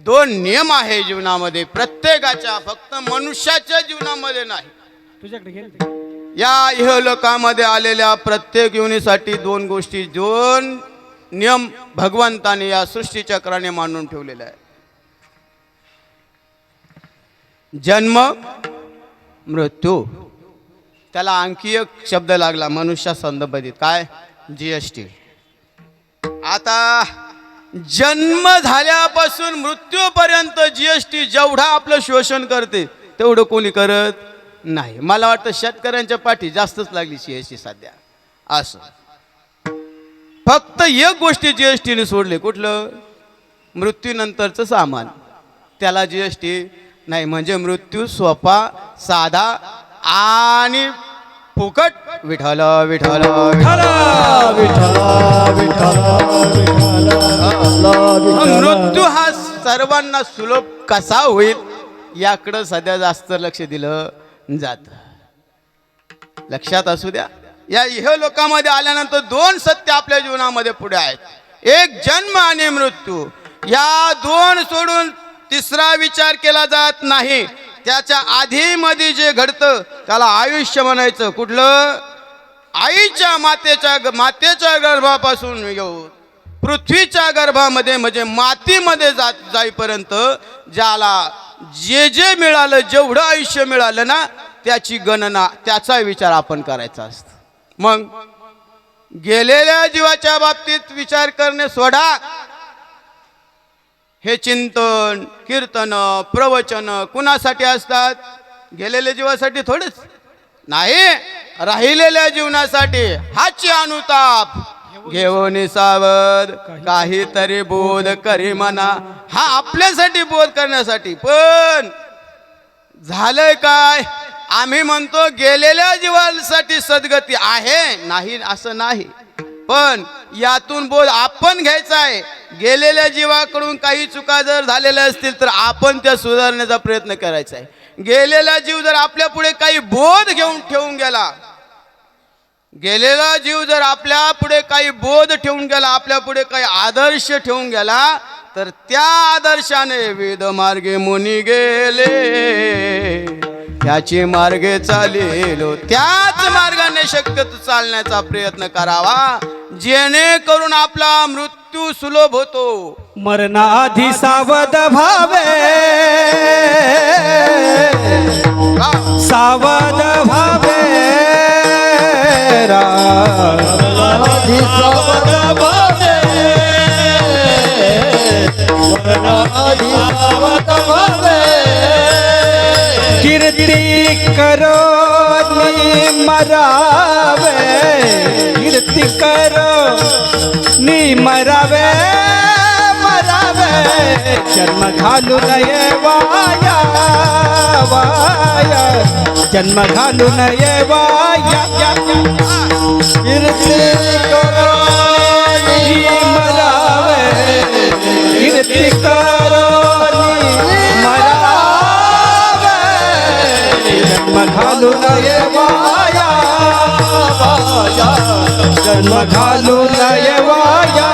2 नियम आहे जीवनामध्ये प्रत्येकाच्या, फक्त मनुष्याच्या जीवनामध्ये नाही. तुझ्याकडे गेले या इहलोकामध्ये आलेल्या प्रत्येक योनीसाठी 2 गोष्टी, 2 नियम भगवंताने या सृष्टीचक्राने मांडून ठेवलेले आहे. जन्म मृत्यू. त्याला आणखी एक शब्द लागला मनुष्या संबंधित, काय? GST. आता जन्म झाल्यापासून मृत्यूपर्यंत GST जेवढा आपलं शोषण करते तेवढं कोणी करत नाही. मला वाटतं शेतकऱ्यांच्या पाठी जास्तच लागली GST सध्या. असं फक्त एक गोष्टी GSTने सोडले, कुठलं? मृत्यूनंतरचं सामान, त्याला GST नाही. म्हणजे मृत्यू सोपा, साधा आणि फुकट. विठ्ठल विठ्ठल मृत्यू हा सर्वांना सुलभ कसा होईल याकडं सध्या जास्त लक्ष दिलं जात. लक्षात असू द्या, या इह लोकांमध्ये आल्यानंतर दोन सत्य आपल्या जीवनामध्ये पुढे आहेत. एक जन्म आणि मृत्यू. या दोन सोडून तिसरा विचार केला जात नाही. त्याच्या आधी मध्ये जे घडतं त्याला आयुष्य म्हणायचं. कुठलं? आईच्या मातेच्या गर्भापासून येऊन पृथ्वीच्या गर्भामध्ये म्हणजे मातीमध्ये जाईपर्यंत ज्याला जे जे मिळालं, जेवढं आयुष्य मिळालं ना, त्याची गणना, त्याचा विचार आपण करायचा असतो. मग गेलेल्या जीवाच्या बाबतीत विचार करणे सोडा. हे चिंतन, कीर्तन, प्रवचन कुणासाठी असतात? गेलेल्या जीवासाठी थोडेच नाही, राहिलेल्या जीवनासाठी. हाची अनुताप घेऊन सावध काहीतरी बोध करी म्हणा. हा आपल्यासाठी बोध करण्यासाठी. पण झालंय काय? आम्ही म्हणतो गेलेल्या जीवासाठी सद्गती आहे, नाही असं नाही. पण यातून बोध आपण घ्यायचा आहे. गेलेल्या जीवाकडून काही चुका जर झालेल्या असतील तर आपण त्या सुधारण्याचा प्रयत्न करायचा आहे. गेलेला जीव जर आपल्या पुढे काही बोध घेऊन ठेवून गेला, गेलेला जीव जर आपल्या पुढे काही बोध ठेवून गेला, आपल्या पुढे काही आदर्श ठेवून गेला, तर त्या आदर्शाने वेद मार्गे मुनी गेले, त्याचे मार्गे चालेलो, त्याच मार्गाने शक्यतो चालण्याचा प्रयत्न करावा, जेणेकरून आपला मृत्यू सुलभ होतो. मरणाधी सावध भावे, सावध भावे मरणाधी सावध भावे, मरणाधी सावध भावे. कीर्ती करो नि मरावे, कीर्ती करो नि मरावे, मरावे. जन्म घालू नये वाया, वाया. जन्म घालू नये वाया, कीर्ती करो नि मरावे, कीर्ती करो नि मरावे. जन्म घालू नये वाया, वाया. जन्म घालू नये वाया.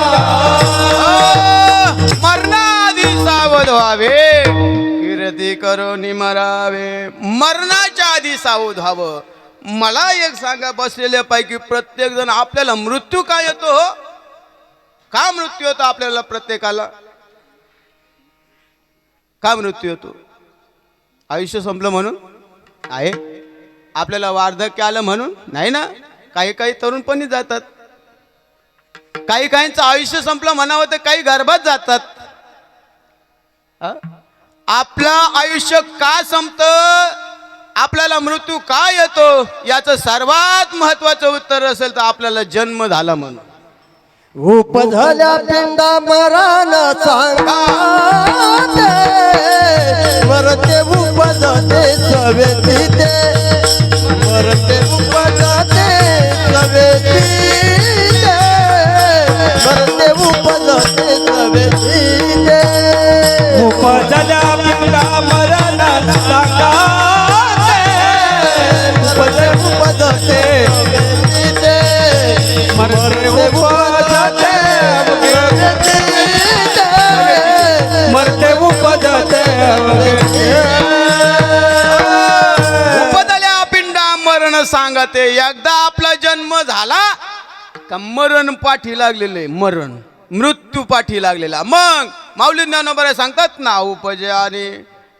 मरणाआधी सावध व्हावे, कीर्ती करो नि मरावे. मरणाच्या आधी सावध व्हावं. मला एक सांगा, बसलेल्या पैकी प्रत्येक जण आपल्याला मृत्यू का येतो? हो, का मृत्यू येतो आपल्याला? प्रत्येकाला का मृत्यू येतो? आयुष्य संपलं म्हणून आहे? आपल्याला वार्धक्य आलं म्हणून नाही ना? काही काही तरुणपणी जातात, काही काहींचं आयुष्य संपलं म्हणावं तर काही गर्भात जातात. आपलं आयुष्य का संपतं, आपल्याला मृत्यू का येतो, याचं सर्वात महत्वाचं उत्तर असेल तर आपल्याला जन्म झाला म्हणून. उपझाल्या पिंडा मरण सांगाते, मरते उपजते सवेती ते, मरते उपजते सवेती ते, मरते उपजते सवेती ते. उपजल्या पिंडा मरण सांगाते, मरते उपजते सवेती ते, मरते उपजते, मरते उपजते. उपदल्या पिंडा मरण सांगते. एकदा आपला जन्म झाला का मरण पाठी लागलेले, मरण मृत्यू पाठी लागलेला. मग माऊली ज्ञानोबा सांगतात ना, उपजे आणि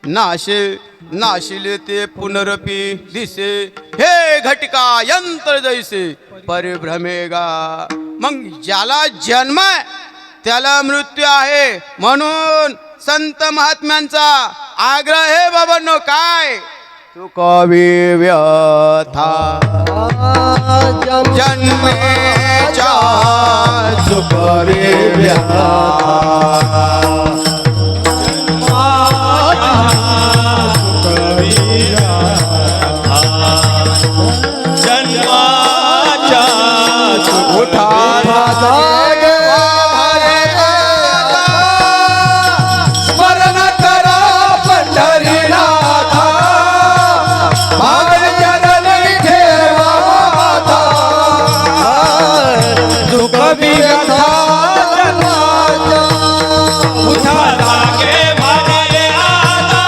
नाशिले ते पुनरपी दिसे हे घटिका यंत्र जैसे परिभ्रमेगा. मग ज्याला जन्म आहे त्याला मृत्यू आहे. म्हणून संत महात्म्यांचा आग्रह आहे बाबांनो, काय चुकावी व्यथा जन्मेच्या चुकावी व्यथा. स्मरण करा पंढरीनाथा, भाव चरणी ठेवा माता. दुःख व्यथा उठा लागे भारे आता.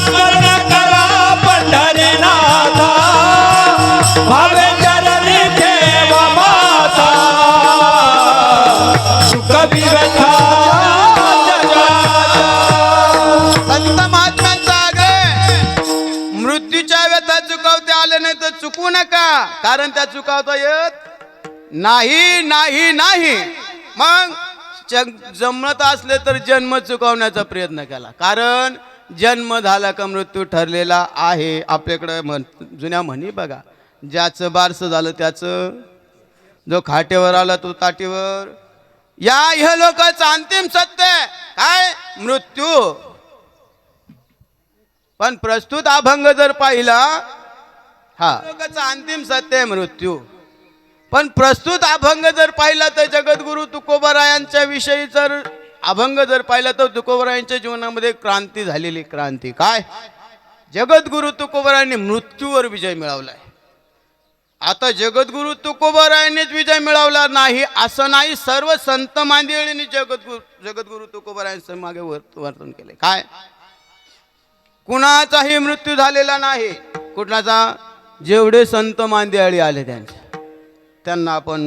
स्मरण करा पंढरीनाथा, भाव चरणी ठेवा माता. दुःख व्यथा संत महात्म्यांचा आग्रह, मृत्यूच्या व्यथा चुकवता आले नाही तर चुकू नका, कारण त्या चुकवता येत नाही नाही नाही. मग जमत असले तर जन्म चुकवण्याचा प्रयत्न केला, कारण जन्म झाला का मृत्यू ठरलेला आहे. आपल्याकडे जुन्या म्हणी बघा, ज्याचं बारसं झालं त्याचं, जो खाटेवर आला तो ताटीवर. या ह्या लोकांचं अंतिम सत्य काय मृत्यू. पण प्रस्तुत अभंग जर पाहिला, हा लोकांचं अंतिम सत्य आहे मृत्यू. पण प्रस्तुत अभंग जर पाहिला तर जगद्गुरु तुकोबारायांच्या विषयी जर अभंग जर पाहिला तर तुकोबारायांच्या जीवनामध्ये क्रांती झालेली. क्रांती काय, जगद्गुरु तुकोबारायांनी मृत्यूवर विजय मिळवलाय. आता जगद्गुरु तुकोबारायांनीच विजय मिळवला नाही असं नाही, सर्व संत मांदियाळींनी जगद्गुरु तुकोबारायांच्या मागे वर्तन केले. काय, कुणाचाही मृत्यू झालेला नाही. कुणाचा, जेवढे संत मांदियाळी आले त्यांना आपण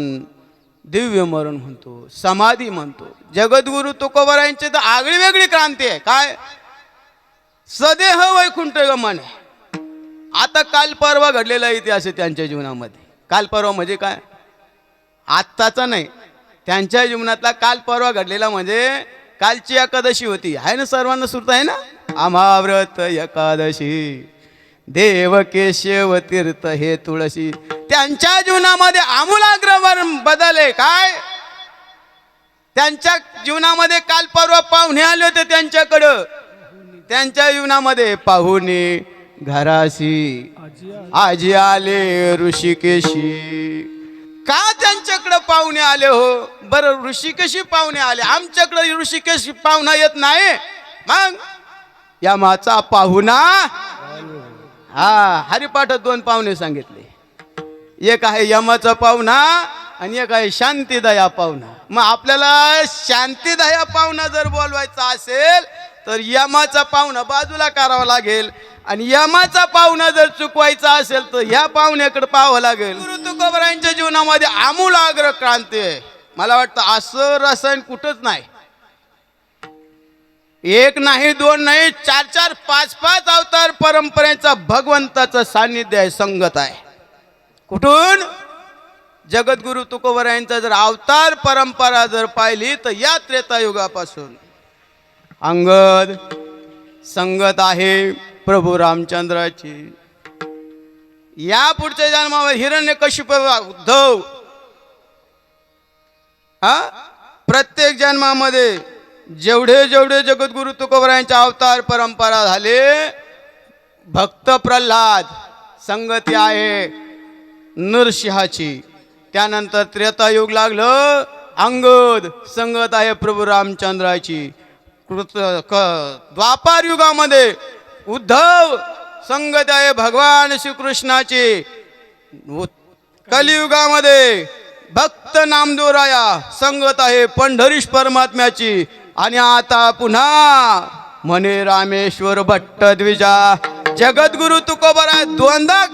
दिव्य मरण म्हणतो, समाधी म्हणतो. जगद्गुरु तुकोबारायांची तर आगळी वेगळी क्रांती आहे. काय, सदेह वैकुंठ गमन. आता काल परवा घडलेला इतिहास आहे त्यांच्या जीवनामध्ये. काल परवा म्हणजे काय, आत्ताचा नाही, त्यांच्या जीवनातला काल परवा घडलेला म्हणजे कालची एकादशी होती. आहे ना, सर्वांना सुरत आहे ना, आम्हाव्रत एकादशी देव केशव तीर्थ हे तुळशी. त्यांच्या जीवनामध्ये आमूलाग्र बदल आहे. काय, त्यांच्या जीवनामध्ये काल परवा पाहुणे आले होते त्यांच्याकडं. त्यांच्या जीवनामध्ये पाहुणे घराशी आजी आले ऋषिकेशी. का त्यांच्याकडे पाहुणे आले हो? बरं, ऋषिकेशी पाहुणे आले, आमच्याकडे ऋषिकेशी पाहुणा येत नाही. मग यमाचा पाहुणा, हा हरिपाठात 2 पाहुणे सांगितले. एक आहे यमाचा पाहुणा आणि एक आहे शांतीदया पाहुणा. मग आपल्याला शांतीदया पाहुणा जर बोलवायचा असेल तर यमाचा पाहुणा बाजूला करावा लागेल, आणि यमाचा पाहुणा जर चुकवायचा असेल तर ह्या पाहुण्याकडे पाहावं लागेल. गुरु तुकोबारायांच्या जीवनामध्ये आमूलाग्र क्रांती आहे. मला वाटतं असं रसायन कुठंच नाही. एक नाही, 2 नाही, 4-4, 5-5 अवतार परंपरेचा भगवंताचं सान्निध्य आहे, संगत आहे. कुठून? जगद्गुरु तुकोबारायांचा जर अवतार परंपरा जर पाहिली तर या त्रेतायुगापासून अंगद संगत आहे प्रभू रामचंद्राची. या पुढच्या जन्मावर हिरण्यकशिप, उद्धव. प्रत्येक जन्मामध्ये जेवढे जेवढे जगद्गुरु तुकोबारायांच्या अवतार परंपरा झाले, भक्त प्रल्हाद संगती आहे नरसिंहाची. त्यानंतर त्रेतायुग लागलं, अंगद संगत आहे प्रभू रामचंद्राची. द्वापार युगामध्ये उद्धव संगत आहे भगवान श्रीकृष्णाची. कलियुगामध्ये भक्त नामदेवराया संगत आहे पंढरीश परमात्म्याची. आणि आता पुन्हा म्हणे रामेश्वर भट्ट द्विजा. जगद्गुरु तुकोबाराय 2दा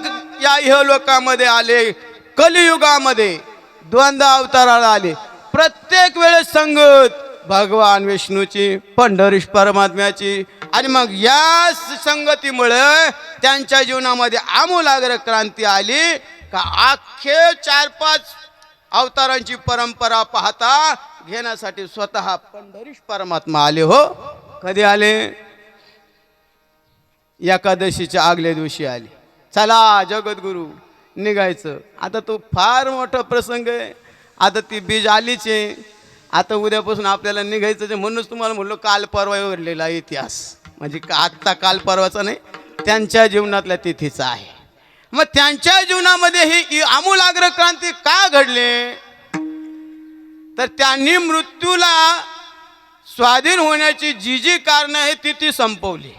या इहलोकामध्ये आले, कलियुगामध्ये 2दा अवताराला आले. प्रत्येक वेळेस संगत भगवान विष्णूची, पंढरीश परमात्म्याची, आणि मग या संगतीमुळे त्यांच्या जीवनामध्ये आमूलाग्र क्रांती आली का अख्खे 4-5 अवतारांची परंपरा पाहता घेण्यासाठी स्वतः पंढरीश परमात्मा आले. हो, कधी आले? एकादशीच्या आगल्या दिवशी आले. चला जगद्गुरु निघायचं. आता तो फार मोठा प्रसंग आहे. आता ती बीज आलीच आहे. आता उद्यापासून आपल्याला निघायचं आहे. म्हणूनच तुम्हाला म्हणलो काल परवा घडलेला इतिहास, म्हणजे आत्ता काल परवाचा नाही, त्यांच्या जीवनातल्या तिथीचा आहे. मग त्यांच्या जीवनामध्ये ही आमूलाग्र क्रांती का घडले? तर त्यांनी मृत्यूला स्वाधीन होण्याची जी जी कारणं आहेत ती संपवली.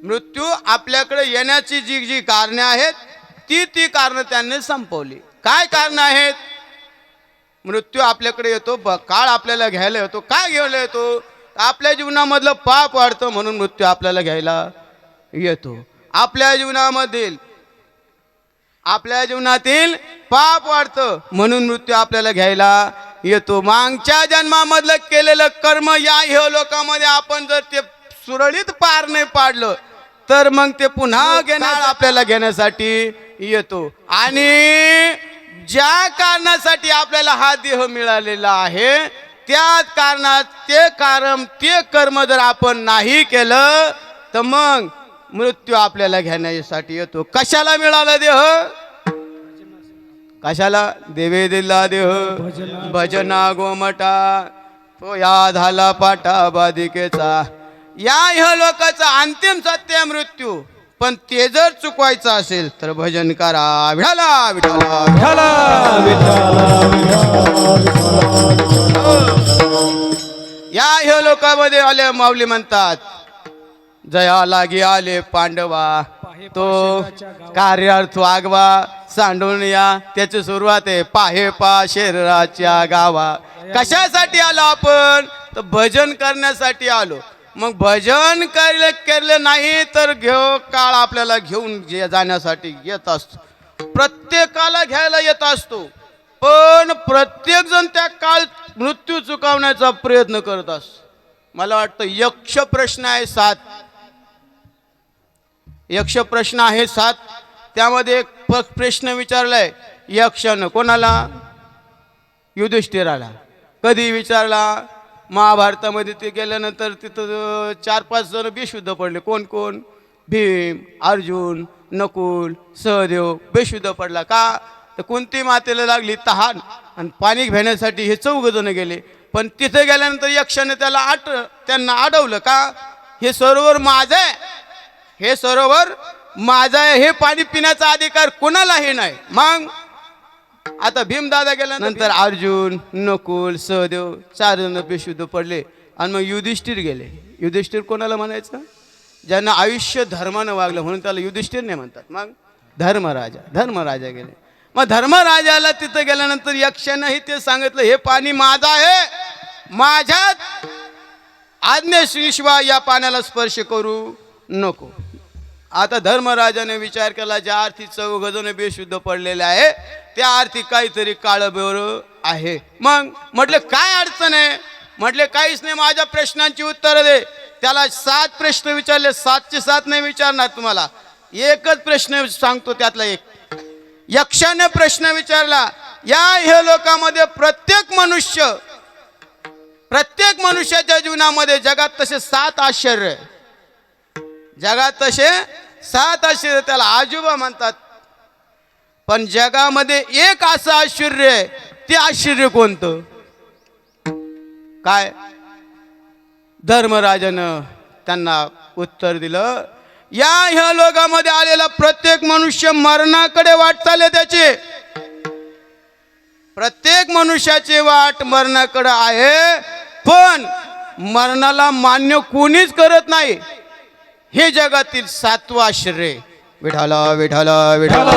मृत्यू आपल्याकडे येण्याची जी जी कारणे आहेत ती कारणं त्यांनी संपवली. काय कारणं आहेत? मृत्यू आपल्याकडे येतो, काळ आपल्याला घ्यायला येतो. काय घ्यायला येतो? आपल्या जीवनामधलं पाप वाढतं म्हणून मृत्यू आपल्याला घ्यायला येतो. आपल्या जीवनातील पाप वाढतं म्हणून मृत्यू आपल्याला घ्यायला येतो. मागच्या जन्मामधलं केलेलं कर्म या लोकांमध्ये आपण जर ते सुरळीत पार नाही पाडलं तर मग ते पुन्हा आपल्याला घेण्यासाठी येतो. आणि ज्या कारणासाठी आपल्याला हा देह मिळालेला आहे त्याच कारणात ते कर्म जर आपण नाही केलं तर मग मृत्यू आपल्याला घेण्यासाठी येतो. कशाला मिळाला देह? कशाला? देवे दिला देह भजना गोमटा, तो या झाला पाटा बाधिकेचा. या लोकांचा अंतिम सत्य मृत्यू. पण ते जर चुकवायचं असेल तर भजन करा. विठाला विठाला या लोकांमध्ये आले माऊली म्हणतात, जया लागी आले पांडवा, तो कार्यार्थ आगवा सांडून या. त्याची सुरुवात आहे पाहे पा शरीराच्या गावा. कशासाठी आलो आपण? तर भजन करण्यासाठी आलो. मग भजन केले नाही तर काळ आपल्याला घेऊन जाण्यासाठी येत असतो. प्रत्येकाला घ्यायला येत असतो. पण प्रत्येक जण त्या काळ मृत्यू चुकवण्याचा प्रयत्न करत असतो. मला वाटतं यक्ष प्रश्न आहे 7. यक्ष प्रश्न आहे 7. त्यामध्ये एक प्रश्न विचारलाय यक्षानं. कोणाला? युधिष्ठिराला. कधी विचारला? महाभारतामध्ये ते गेल्यानंतर तिथं 4-5 जण बेशुद्ध पडले. कोण कोण? भीम, अर्जुन, नकुल, सहदेव बेशुद्ध पडला. का? तर कुंती मातेला लागली तहान आणि पाणी घेण्यासाठी हे 4 जण गेले. पण तिथे गेल्यानंतर यक्षाने त्यांना अडवलं. का? हे सरोवर माझं आहे, हे सरोवर माझं आहे, हे पाणी पिण्याचा अधिकार कोणालाही नाही. मग आता भीमदादा गेल्यानंतर अर्जुन, नकुल, सहदेव 4 जण बेशुद्ध पडले. आणि मग युधिष्ठिर गेले. युधिष्ठिर कोणाला म्हणायचं? ज्यांना आयुष्य धर्मानं वागलं म्हणून त्याला युधिष्ठिर नाही म्हणतात. मग धर्मराजा गेले. मग धर्मराजाला तिथं गेल्यानंतर यक्षानेही ते सांगितलं, हे पाणी माझं आहे, माझ्यात आज्ञेशिवाय या पाण्याला स्पर्श करू नको. आता धर्मराजाने विचार केला, ज्या अर्थी 4 जण बेशुद्ध पडलेले आहे त्या अर्थी काहीतरी काळबेवर आहे. मग म्हटले काय अडचण आहे? म्हटले काहीच नाही, माझ्या प्रश्नांची उत्तरं दे. त्याला 7 प्रश्न विचारले. 7चे 7 नाही विचारणार तुम्हाला, एकच प्रश्न सांगतो त्यातला एक. यक्षाने प्रश्न विचारला, या लोकांमध्ये प्रत्येक मनुष्याच्या जीवनामध्ये जगात तसे 7 आश्चर्य, जगात तसे 7 आश्चर्य त्याला आजोबा म्हणतात. पण जगामध्ये एक असं आश्चर्य आहे, ते आश्चर्य कोणतं? काय? धर्मराजानं त्यांना उत्तर दिलं, या लोकांमध्ये आलेला प्रत्येक मनुष्य मरणाकडे वाटचाल आहे त्याची. प्रत्येक मनुष्याची वाट मरणाकडे आहे, पण मरणाला मान्य कोणीच करत नाही. हे जगातील 7वं आश्चर्य. विठाला विठाला विठाला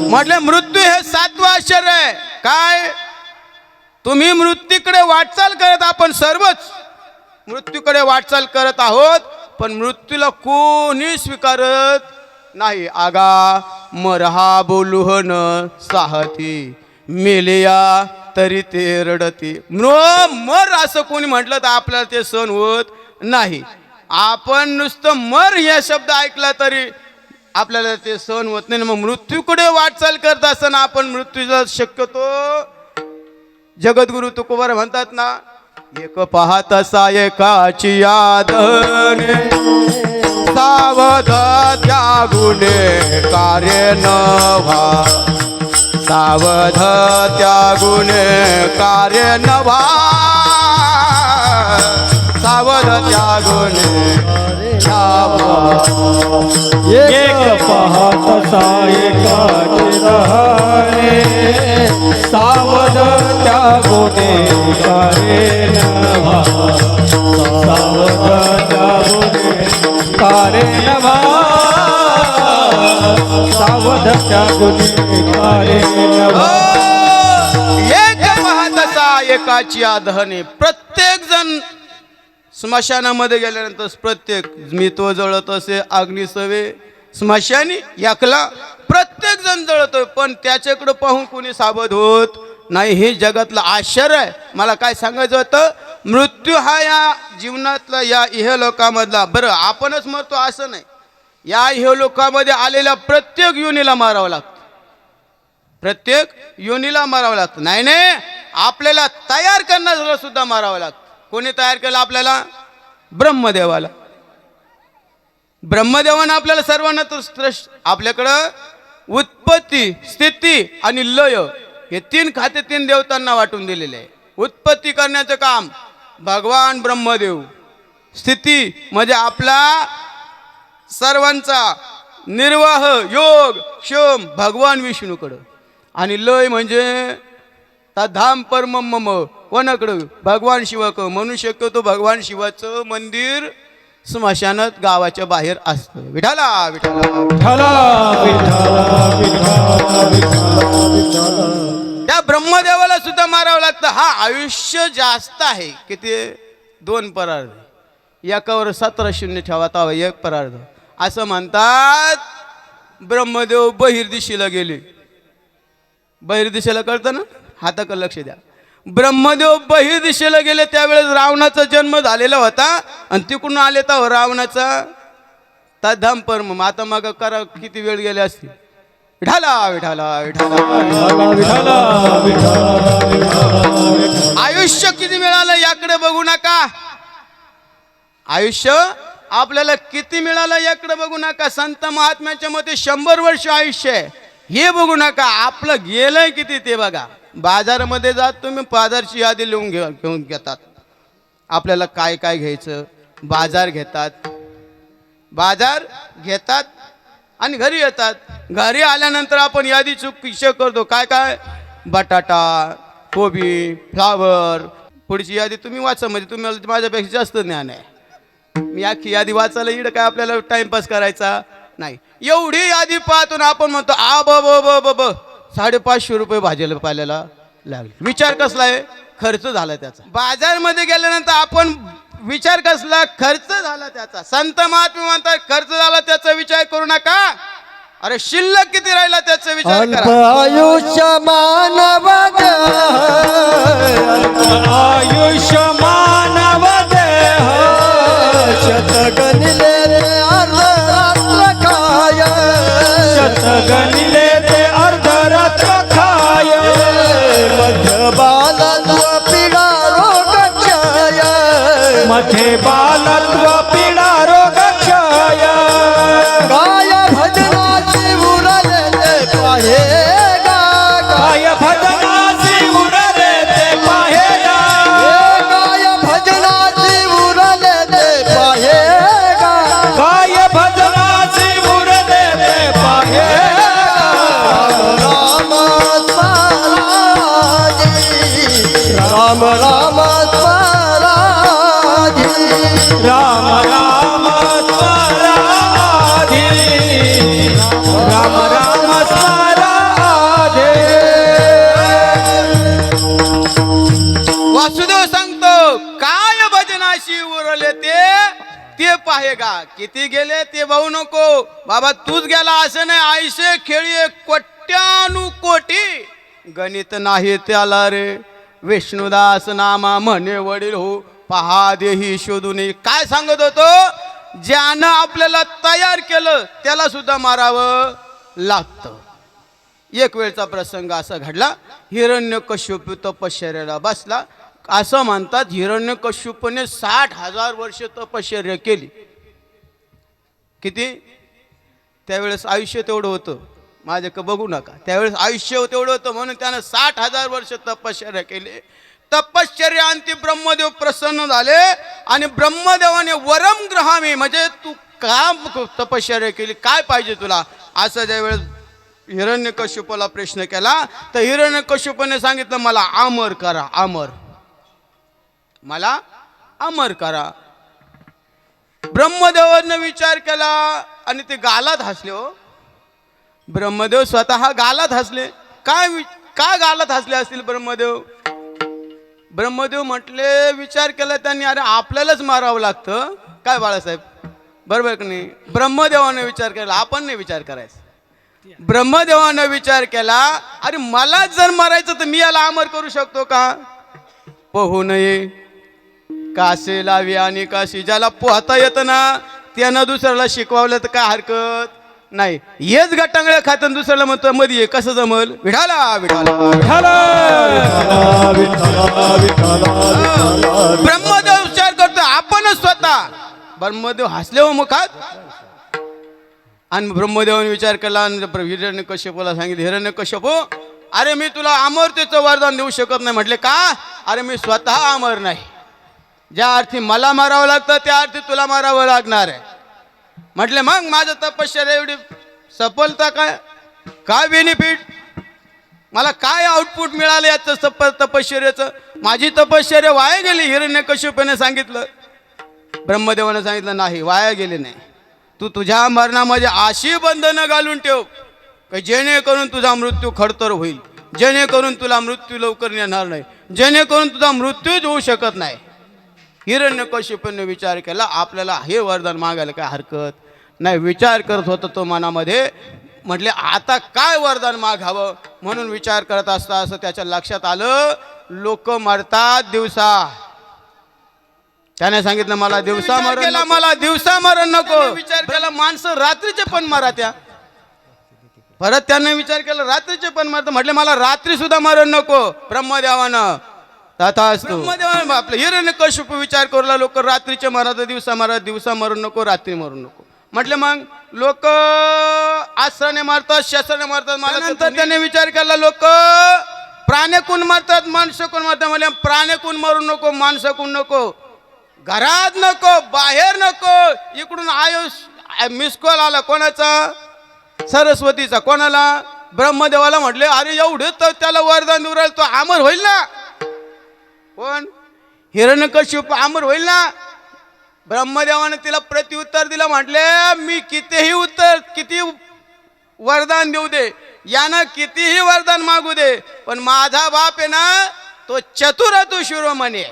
म्हटले मृत्यू हे 7वं आश्चर्य आहे. काय? तुम्ही मृत्यूकडे वाटचाल करत, आपण सर्वच मृत्यूकडे वाटचाल करत आहोत, पण मृत्यूला कोणी स्वीकारत नाही. आगा मरहा बोलूहन साहती मेलिया तरी ते रडती. मर असं कोणी म्हटलं तर आपल्याला ते सहन होत नाही. आपण नुसतं मर या शब्द ऐकला तरी आपल्याला ते सहन होत नाही. मग मृत्यूकडे वाटचाल करत असताना आपण मृत्यूचा शक्यतो, जगद्गुरु तुकोबार म्हणतात ना, एक पाहत सायकाची यादने सावध त्यागुने कार्य नव्हा, सावध त्यागुने कार्य नव्हा, सावध त्यागुने एक पाहत सायकाचे रहाणे, सावध त्यागुने कार्य नव्हा, सावध त्यागुने कार्य नव्हा, सावध त्यागुने कार्य नव्हा. एक पाहत असा एकाची आदहने. प्रत्येक जण स्मशानामध्ये गेल्यानंतर प्रत्येक मित्व जळत असे अग्निसवे स्मशानी याकला प्रत्येक जण जळतोय, पण त्याच्याकडे पाहून कोणी सावध होत नाही. हे जगातलं आश्चर्य आहे. मला काय सांगायचं होतं, मृत्यू हा या जीवनातला या इहलोकामधला, बरं आपणच मरतो असं नाही, या इहलोकामध्ये आलेल्या प्रत्येक योनीला मारावं लागतं, प्रत्येक योनीला मारावं लागतं. नाही नाही, आपल्याला तयार करण्याला सुद्धा मारावं लागतं. कोणी तयार केलं आपल्याला? ब्रह्मदेवाला. ब्रह्मदेवानं आपल्याला सर्वांना आपल्याकडं उत्पत्ती, स्थिती आणि लय हे तीन खाते तीन देवतांना वाटून दिलेले आहे. उत्पत्ती करण्याचं काम भगवान ब्रह्मदेव, स्थिती म्हणजे आपला सर्वांचा निर्वाह योग क्षम भगवान विष्णूकडं, आणि लय म्हणजे धाम परम मम कोणाकडं? भगवान शिवाक. म्हणू शकतो भगवान शिवाचं मंदिर स्मशानात गावाच्या बाहेर असतं. विठाला विठाला विठ्ठला विठ्ठला विठ्ठला. त्या ब्रह्मदेवाला सुद्धा मारावं लागतं. हा आयुष्य जास्त आहे, किती? 2 परार्ध. एकावर 17 शून्य ठेवाता एक परार्ध असं म्हणतात. ब्रह्मदेव बहिर्दिशेला गेले. बहिर्दिशेला कळतं ना, हाताकडे लक्ष द्या. ब्रह्मदेव बहिर्दिशेला गेले त्यावेळेस रावणाचा जन्म झालेला होता, आणि तिकडून आले तर रावणाचा तद्धाम परम. आता मग करा किती वेळ गेले असतील. विठाला विठाला विठाला. आयुष्य किती मिळालं याकडे बघू नका. आयुष्य आपल्याला किती मिळालं याकडे बघू नका. संत महात्म्याच्या मते 100 वर्ष आयुष्य आहे हे बघू नका. आपलं गेलंय किती ते बघा. बाजारामध्ये जात तुम्ही बाजारची यादी लिहून घेऊन घेतात. आपल्याला काय काय घ्यायचं, बाजार घेतात आणि घरी येतात. घरी आल्यानंतर आपण यादी चुकीचं करतो. काय काय? बटाटा, कोबी, फ्लावर. पुढची यादी तुम्ही वाचा, म्हणजे तुम्हाला माझ्यापेक्षा जास्त ज्ञान आहे. मी अख्खी यादी वाचायला इकडं काय आपल्याला टाइमपास करायचा नाही. एवढी यादी पाहतून आपण म्हणतो आ ब ब ब ब 550 रुपये भाजीला पाल्याला लागले. विचार कसला आहे? खर्च झाला त्याचा. बाजारमध्ये गेल्यानंतर आपण विचार कसला? खर्च झाला त्याचा. संत महात्मा म्हणतात खर्च झाला त्याचा विचार करू नका. अरे शिल्लक किती राहिला त्याचा विचार करा. आयुष्य मानव आयुष्य मानव देह शतगणिले अर्धरात्र काय, शतगणिले ते अर्धरात्र खाय, मध्य बालत्व पीडा रोग क्षय, मध्ये बालत्व पीडा रोग क्षय. काय भजनाची उरले ते पाहे गा, काय भजनाची उरले ते पाहे गा, काय भजनाची उरले ते पाहे गा, काय भजनाची उरले ते पाहे राम राम स्वराजी, राम राम स्वराजी. पाहेगा. किती गेले ते बघू नको बाबा, तूच गेला असं नाही. आयसे खेळी कोट्यानुकोटी, गणित नाही त्याला रे. विष्णुदास नामा म्हणे वडील हो, पहा देही शोधून. काय सांगत होतो, ज्यानं आपल्याला तयार केलं त्याला सुद्धा मारावं लागतं. एक वेळचा प्रसंग असा घडला, हिरण्यकश्यप तपश्चर्याला बसला. असं म्हणतात हिरण्यकश्यपने 60,000 वर्ष तपश्चर्या केली. किती? त्यावेळेस आयुष्य तेवढं होतं, माझ्याकडे बघू नका, त्यावेळेस आयुष्य तेवढं होतं म्हणून त्यानं 60,000 वर्ष तपश्चर्या केली. तपश्चर्यांती ब्रह्मदेव प्रसन्न झाले आणि ब्रह्मदेवाने वरम ग्रहामी, म्हणजे तू का तपश्चर्या केली, काय पाहिजे तुला, असं ज्यावेळेस हिरण्यकश्यपाला प्रश्न केला तर हिरण्यकश्यपाने सांगितलं मला अमर करा, अमर, मला अमर करा. ब्रह्मदेवाने विचार केला आणि ते गालात हसले. हो, ब्रह्मदेव स्वतः गालात हसले. काय गालात हसले असतील ब्रह्मदेव? ब्रह्मदेव म्हटले, विचार केला त्यांनी, अरे आपल्यालाच मारावं लागतं काय बाळासाहेब, बरोबर की नाही? ब्रह्मदेवाने विचार केला, आपण नाही विचार करायचा. ब्रह्मदेवाने विचार केला, अरे मला जर मारायचं तर मी याला अमर करू शकतो का? पोहू नये कासे लावी आणि काशी, ज्याला पोहता येतं ना त्यानं दुसऱ्याला शिकवलं तर काय हरकत नाही. हेच गटांगळ्या खातं दुसऱ्याला म्हणतो मध्ये कसं जमल? विठाला विठाला ब्रह्मदेव विचार करतो आपणच स्वतः. ब्रह्मदेव हसले हो मुखात. आणि ब्रह्मदेवाने विचार केला आणि हिरण्यकश्यपाला सांगितलं, हिरण्यकश्यप अरे मी तुला अमरतेचं वरदान देऊ शकत नाही. म्हटले का? अरे मी स्वतः अमर नाही. ज्या अर्थी मला मारावं लागतं त्या अर्थी तुला मारावं लागणार आहे. म्हटले मग माझं तपश्चर्या एवढी सफलता काय बेनिफिट, मला काय आउटपुट मिळालं याचं तपश्चर्याचं? माझी तपश्चर्या वाया गेली. हिरण्यकश्यपाने सांगितलं, ब्रह्मदेवाने सांगितलं नाही, वाया गेले नाही. तू तुझ्या मरणामध्ये अशी बंधनं घालून ठेव की जेणेकरून तुझा मृत्यू खडतर होईल, जेणेकरून तुला मृत्यू लवकर येणार नाही, जेणेकरून तुझा मृत्यूच होऊ शकत नाही. हिरण्यकश्यपाने विचार केला, आपल्याला हे वरदान मागायला काय हरकत नाही. विचार करत होता तो मनामध्ये. म्हटले आता काय वरदान मागावं, म्हणून विचार करत असता असं त्याच्या लक्षात आलं, लोक मरतात दिवसा. त्याने सांगितलं मला दिवसा मरण केला, मला दिवसा मरण नको. विचार केला माणसं रात्रीचे पण मरा त्या. परत त्याने विचार केला रात्रीचे पण मरत. म्हटले मला रात्री सुद्धा मरण नको. ब्रह्मदेवानं तथास्तु. ब्रह्मदेवानं आपलं हिरण्यकश्यप विचार करूला, लोक रात्रीचे मरा तर दिवसा मरा, दिवसा मरण नको, रात्री मरू नको. म्हटले मग लोक अस्त्राने मारतात, शस्त्राने मारतात. नंतर त्याने विचार केला लोक प्राण्याकून मारतात, माणसाकून मारतात. म्हणजे प्राण्याकून मरू नको, माणसाकून नको, घरात नको, बाहेर नको. इकडून मिस कॉल आला कोणाचा? सरस्वतीचा. कोणाला? ब्रह्मदेवाला. म्हटले अरे एवढं तर त्याला वरदान देऊ राहिलं, तो अमर होईल ना? कोण? हिरण्यकश्यप अमर होईल ना? ब्रह्मदेवाने तिला प्रत्युत्तर दिलं. म्हटले मी किती वरदान देऊ दे, यानं कितीही वरदान मागू दे, पण माझा बाप आहे ना तो चतुर, तो शिरोमणी.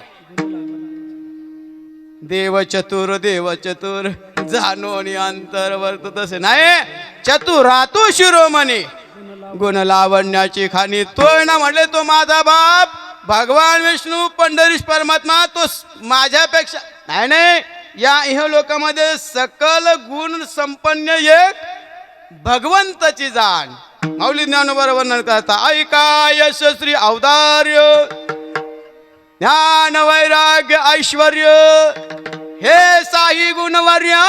देव चतुर जाणून अंतर वर्त तसे नाही. चतुरा तू शिरोमणी, गुण लावण्याची खाणी तोय ना. म्हटले तो माझा बाप भगवान विष्णू पंढरीश परमात्मा, तो माझ्यापेक्षा नाही. या इहलोकामध्ये सकल गुण संपन्न एक भगवंताची जाण. माऊली ज्ञानोबा वर्णन करता, ऐका यशस्वी औदार्य, ज्ञान वैराग्य ऐश्वर्य, हे साई गुणवर्या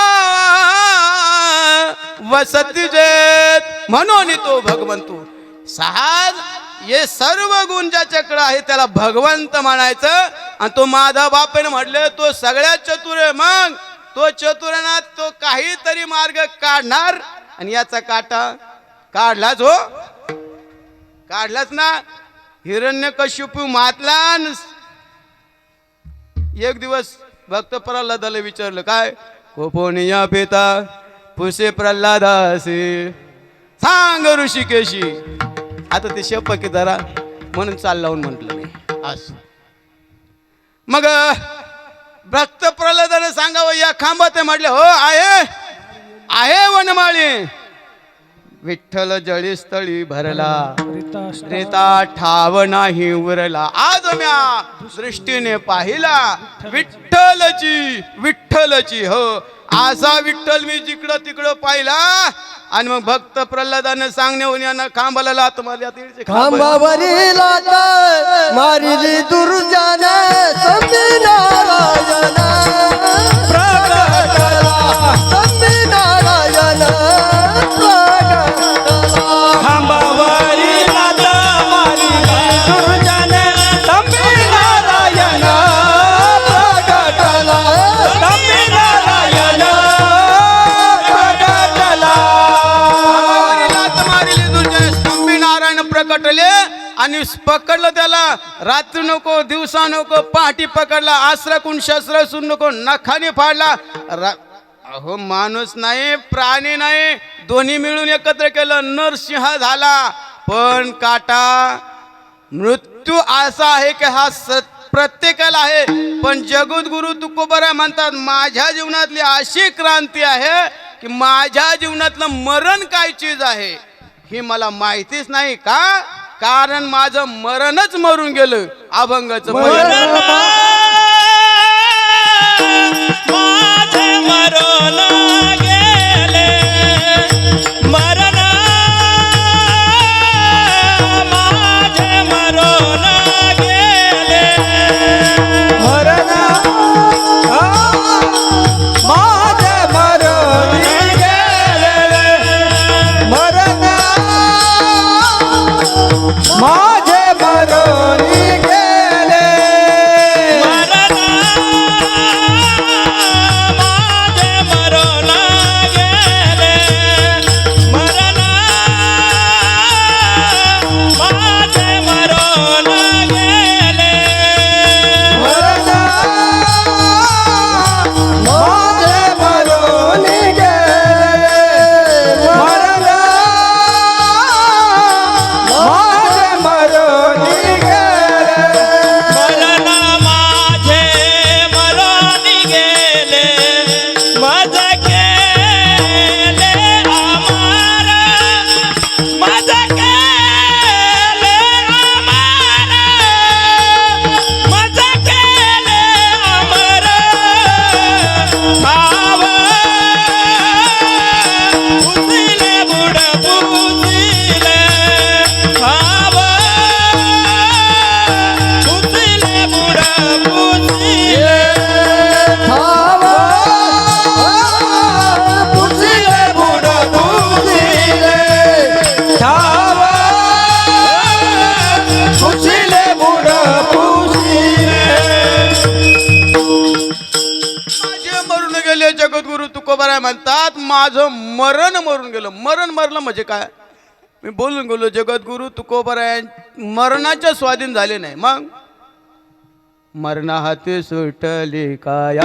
वसती जेत, म्हणून तो भगवंतू. सहा हे सर्व गुण ज्याच्याकडे आहे त्याला भगवंत म्हणायचं. आणि तो माझा बापेने म्हटले तो सगळ्यात चतुर आहे. मग तो चतुराना तो काहीतरी मार्ग काढणार. आणि याचा काटा काढलाच. हो, काढलाच ना. हिरण्यकश्यप मातला. एक दिवस भक्त प्रल्हादाला विचारलं, काय कोपोनिया पिता पुसे प्रल्हादासी, सांग ऋषिकेशी. आता ते शपथ की जरा म्हणून चाल लावून म्हटलं नाही. असं मग भक्त प्रल्हादाने प्रल्हादानं सांगावं या खांबात आहे. म्हटले हो आहे वनमाळी. विठ्ठल जळीस्थळी भरला रेता ठाव नाही उरला. आज म्या दृष्टीने पाहिला विठ्ठलची हो असा विठ्ठल मी जिकडं तिकडं पाहिला. आणि मग भक्त प्रल्हादानं सांगण्याहून यांना खांबाला लात मारली. खांबावरी लाट मारिली दुर्जन संधी नारायण प्रगटला संधी नारायण खांबावरी लाथ मारिली दुर्जन तंबी नारायण प्रगटला तंबी नारायण प्रगटला. मारिली दुर्जन स्तंभी नारायण प्रकटले. आणि पकडलं त्याला. रात्री नको दिवसा नको पहाटी पकडला. आश्रकून शस्त्र सुन नको नखाने फाडला. अहो माणूस नाही प्राणी नाही दोन्ही मिळून एकत्र केलं नरसिंह झाला. पण काटा मृत्यू असा आहे की हा प्रत्येकाला आहे. पण जगद्गुरु तुकोबरा म्हणतात माझ्या जीवनातली अशी क्रांती आहे की माझ्या जीवनातलं मरण काय चीज आहे ही मला माहितीच नाही. का कारण माझं मरणच मरून गेलं. अभंगाचं मरण माझे मरण गेले मरण माझे मरण गेले मरण माझे मरण गेले मरण माझे मरण गेले मरण माझे मरण गेले मरण माझे मरण गेले मरण माझे मरण गेले मरण माझे मरण गेले मरण माझे मरण गेले मज केले अमर मज केले अमर मज केले अमर भाव पुसिले बुड पुसिले भाव पुसिले बुड पुसिले पुसिले बुड पुसिले भाव पुसिले बुड पुसिले माझे मरून गेले. जगद्गुरु तुकोबाराय म्हणतात माझं मरण मरून गेलं. मरण मरलं म्हणजे काय मी बोलून गेलो. जगद्गुरु तुकोबाराय मरणाच्या स्वाधीन झाले नाही. मग मरणा हाती सुटली काया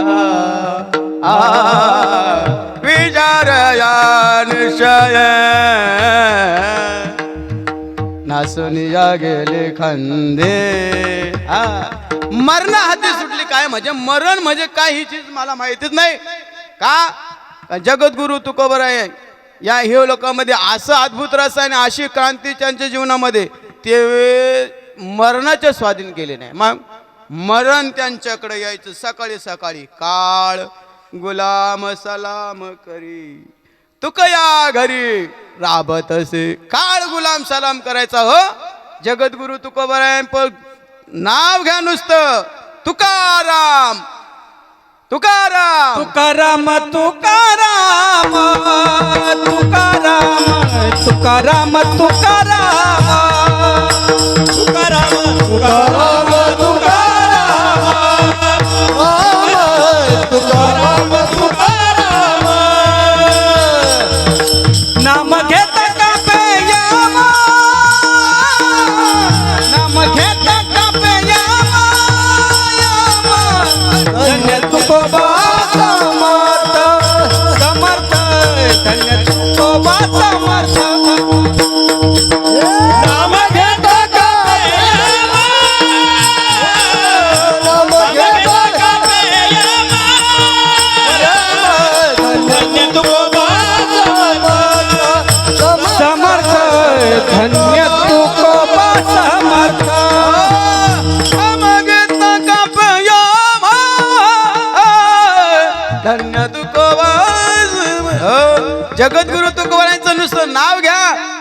विचार या निश्चय नासनिया गेले खांदे. मरणा हाती सुटली काय म्हणजे मरण म्हणजे काय ही चीज मला माहितीच नाही. का जगद्गुरु तुकोबाराय या हे लोकांमध्ये असं अद्भुत रस आहे आणि अशी क्रांती त्यांच्या जीवनामध्ये ते मरणाचे स्वाधीन केले नाही. मग मरण त्यांच्याकडे यायचं सकाळी सकाळी. काळ गुलाम सलाम करी तुका या घरी राबत असे. काळ गुलाम सलाम करायचा हो. जगद्गुरु तुकोबाराय नाव घ्या नुसतं तुकाराम तुकाराम तुकाराम तुकाराम तुकाराम तुकाराम तुकाराम तुकाराम तुकाराम तुकाराम नाम घेत कापे याम नाम घेत कापे याम धन्य तुकोबा समर्थ समर्थ धन्य तुकोबा समर्थ जगद्गुरु तुकोबारायांचं नुसतं नाव घ्या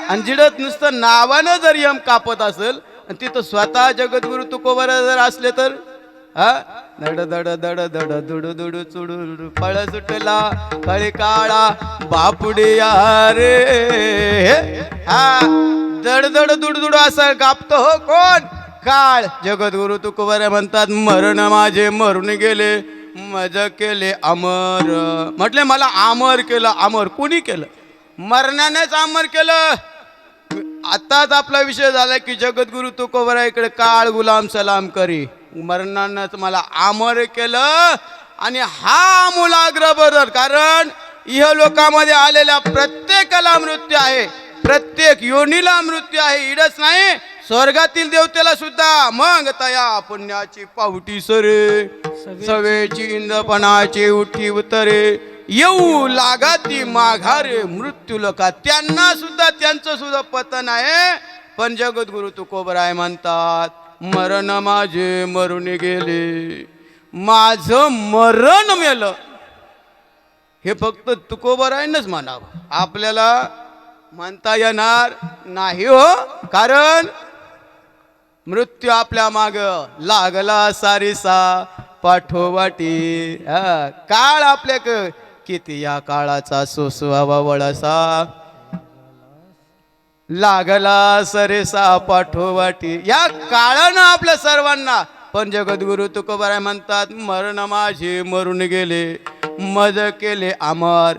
आणि जिडत नुसतं नावानं जर यम कापत असेल आणि तिथं स्वतः जगद्गुरु तुकोबारा जर असले तर हा दड दड दड दड दुड दुड चुडुड फळ सुटला कळी काळा बापुडे रे हा दड दड दुड दुड असं कापतो हो कोण काळ जगद्गुरु तुकोबारा म्हणतात मरण माझे मरून गेले मज केले अमर म्हटले मला अमर केलं अमर कोणी केलं मरणानेच अमर केलं आताच आपला विषय झाला की जगद्गुरु तुकोबारा इकडे काळ गुलाम सलाम करी मरणानंच मला अमर केलं आणि हा आमूलाग्र बदल कारण इह लोकांमध्ये आलेल्या प्रत्येकाला मृत्यू आहे प्रत्येक योनीला मृत्यू आहे इडच नाही स्वर्गातील देवतेला सुद्धा मग तया पुण्याची पावटी सरे सवेची इंद्रपणाची उठी उतरे येऊ लागाती माघारे मृत्यू लोका त्यांना सुद्धा त्यांचं सुद्धा पतन आहे पण जगद्गुरु तुकोबाराय म्हणतात मरण माझे मरून गेले माझं मरण मेलं हे फक्त तुकोबारायनच म्हणावं आपल्याला म्हणता येणार नाही हो कारण मृत्यू आपल्या माग लागला सारीसा पाठोवाटी काळ आपल्याक किती या काळाचा सोसवावा वळसा लागला सरेसा पाठोवाटी या काळानं आपल्या सर्वांना पण जगद्गुरु तुकोबाराय म्हणतात मरण माझे मरून गेले मज केले अमर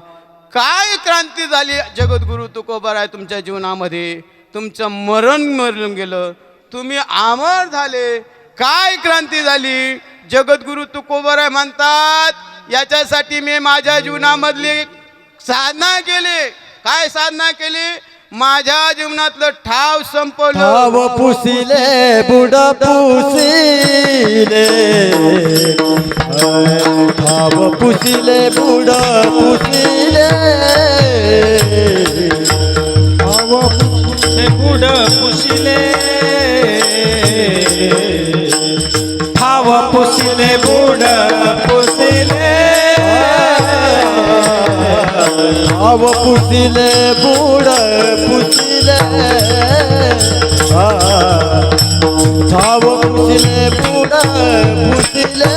काय क्रांती झाली जगद्गुरु तुकोबाराय तुमच्या जीवनामध्ये तुमचं मरण मरून गेलं तुम्ही अमर झाले काय क्रांती झाली जगद्गुरु तुकोबाराय म्हणतात याच्यासाठी मी माझ्या जीवनामधली साधना केली काय साधना केली माझ्या जीवनातलं ठाव संपवलं ठाव पुसिले बुड पुसिले ठाव पुसिले बुड पुसिले ठाव हे बुड पुसिले ठाव पुसिले बुड पुसिले ठाव पुसिले बुड पुसिले ठाव पुसिले बुड पुसिले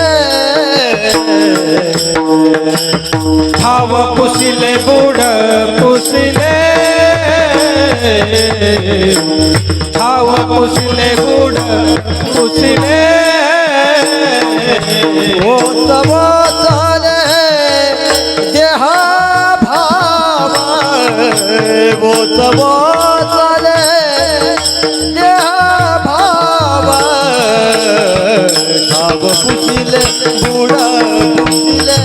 ठाव पुसिले बुड पुसिले ठाव पुसिले बुड पुसिले ओ तव चाले देहा भाव ओ तव चाले देहा भाव ठाव पुसिले बुड पुसिले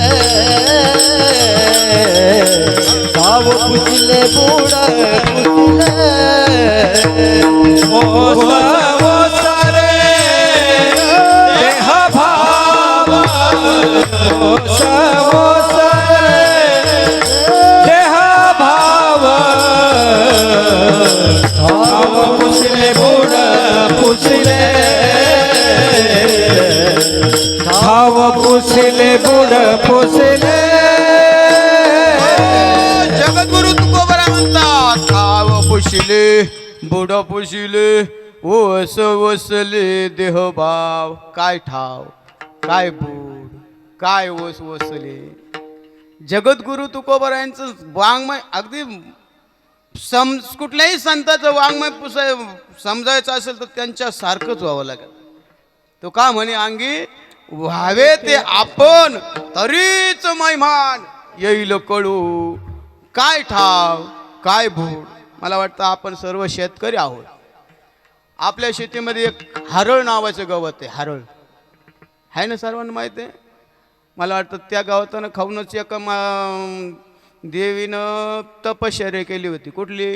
ठाव पुसिले बुड पुसिले ओ सारे देह भाव ओ सारे देह भाव ठाव पुसिले बुड पुसिले ठाव पुसिले बुड पुसिले जगद्गुरु तुकोबाराय म्हणतात ठाव पुशिले बुड पुशिले ओस वसले देहभाव काय ठाव काय बूड काय ओस वसले जगद्गुरु तुकोबारायांचं वाङ्मय अगदी कुठल्याही संताचं वाङ्मय समजायचं असेल तर त्यांच्या सारखंच व्हावं लागेल तो का म्हणे अंगी व्हावे ते आपण तरीच मैमान येईल कळू काय ठाव काय भूड मला वाटतं आपण सर्व शेतकरी आहोत आपल्या शेतीमध्ये एक हरळ नावाचं गवत आहे हरळ आहे ना सर्वांना माहीत आहे मला वाटतं त्या गवतानं खाऊनच एका देवीनं तपश्चर्या केली होती कुठली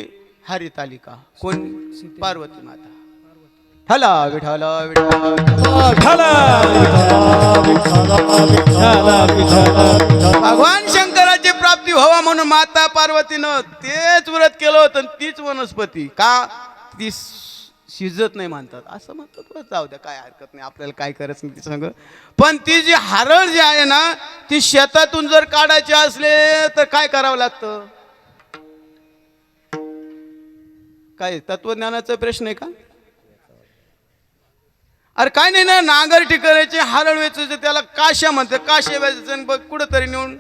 हरितालिका कोण पार्वती माता हला विठाला भगवान शंकराची प्राप्ती व्हावा म्हणून माता पार्वतीनं तेच व्रत केलं होतं तीच वनस्पती का ती शिजत नाही म्हणतात असं म्हणतात जाऊ द्या काय हरकत नाही आपल्याला काय करायचं नाही ती सांग पण ती जी हरळ जी आहे ना ती शेतातून जर काढायची असले तर काय करावं लागतं काय तत्वज्ञानाचा प्रश्न आहे का? अरे काय नाही ना, नांगरटी करायची, हरळ वेचायचं, त्याला काश्या म्हणते, काश्या वेचायचं, कुठंतरी नेऊन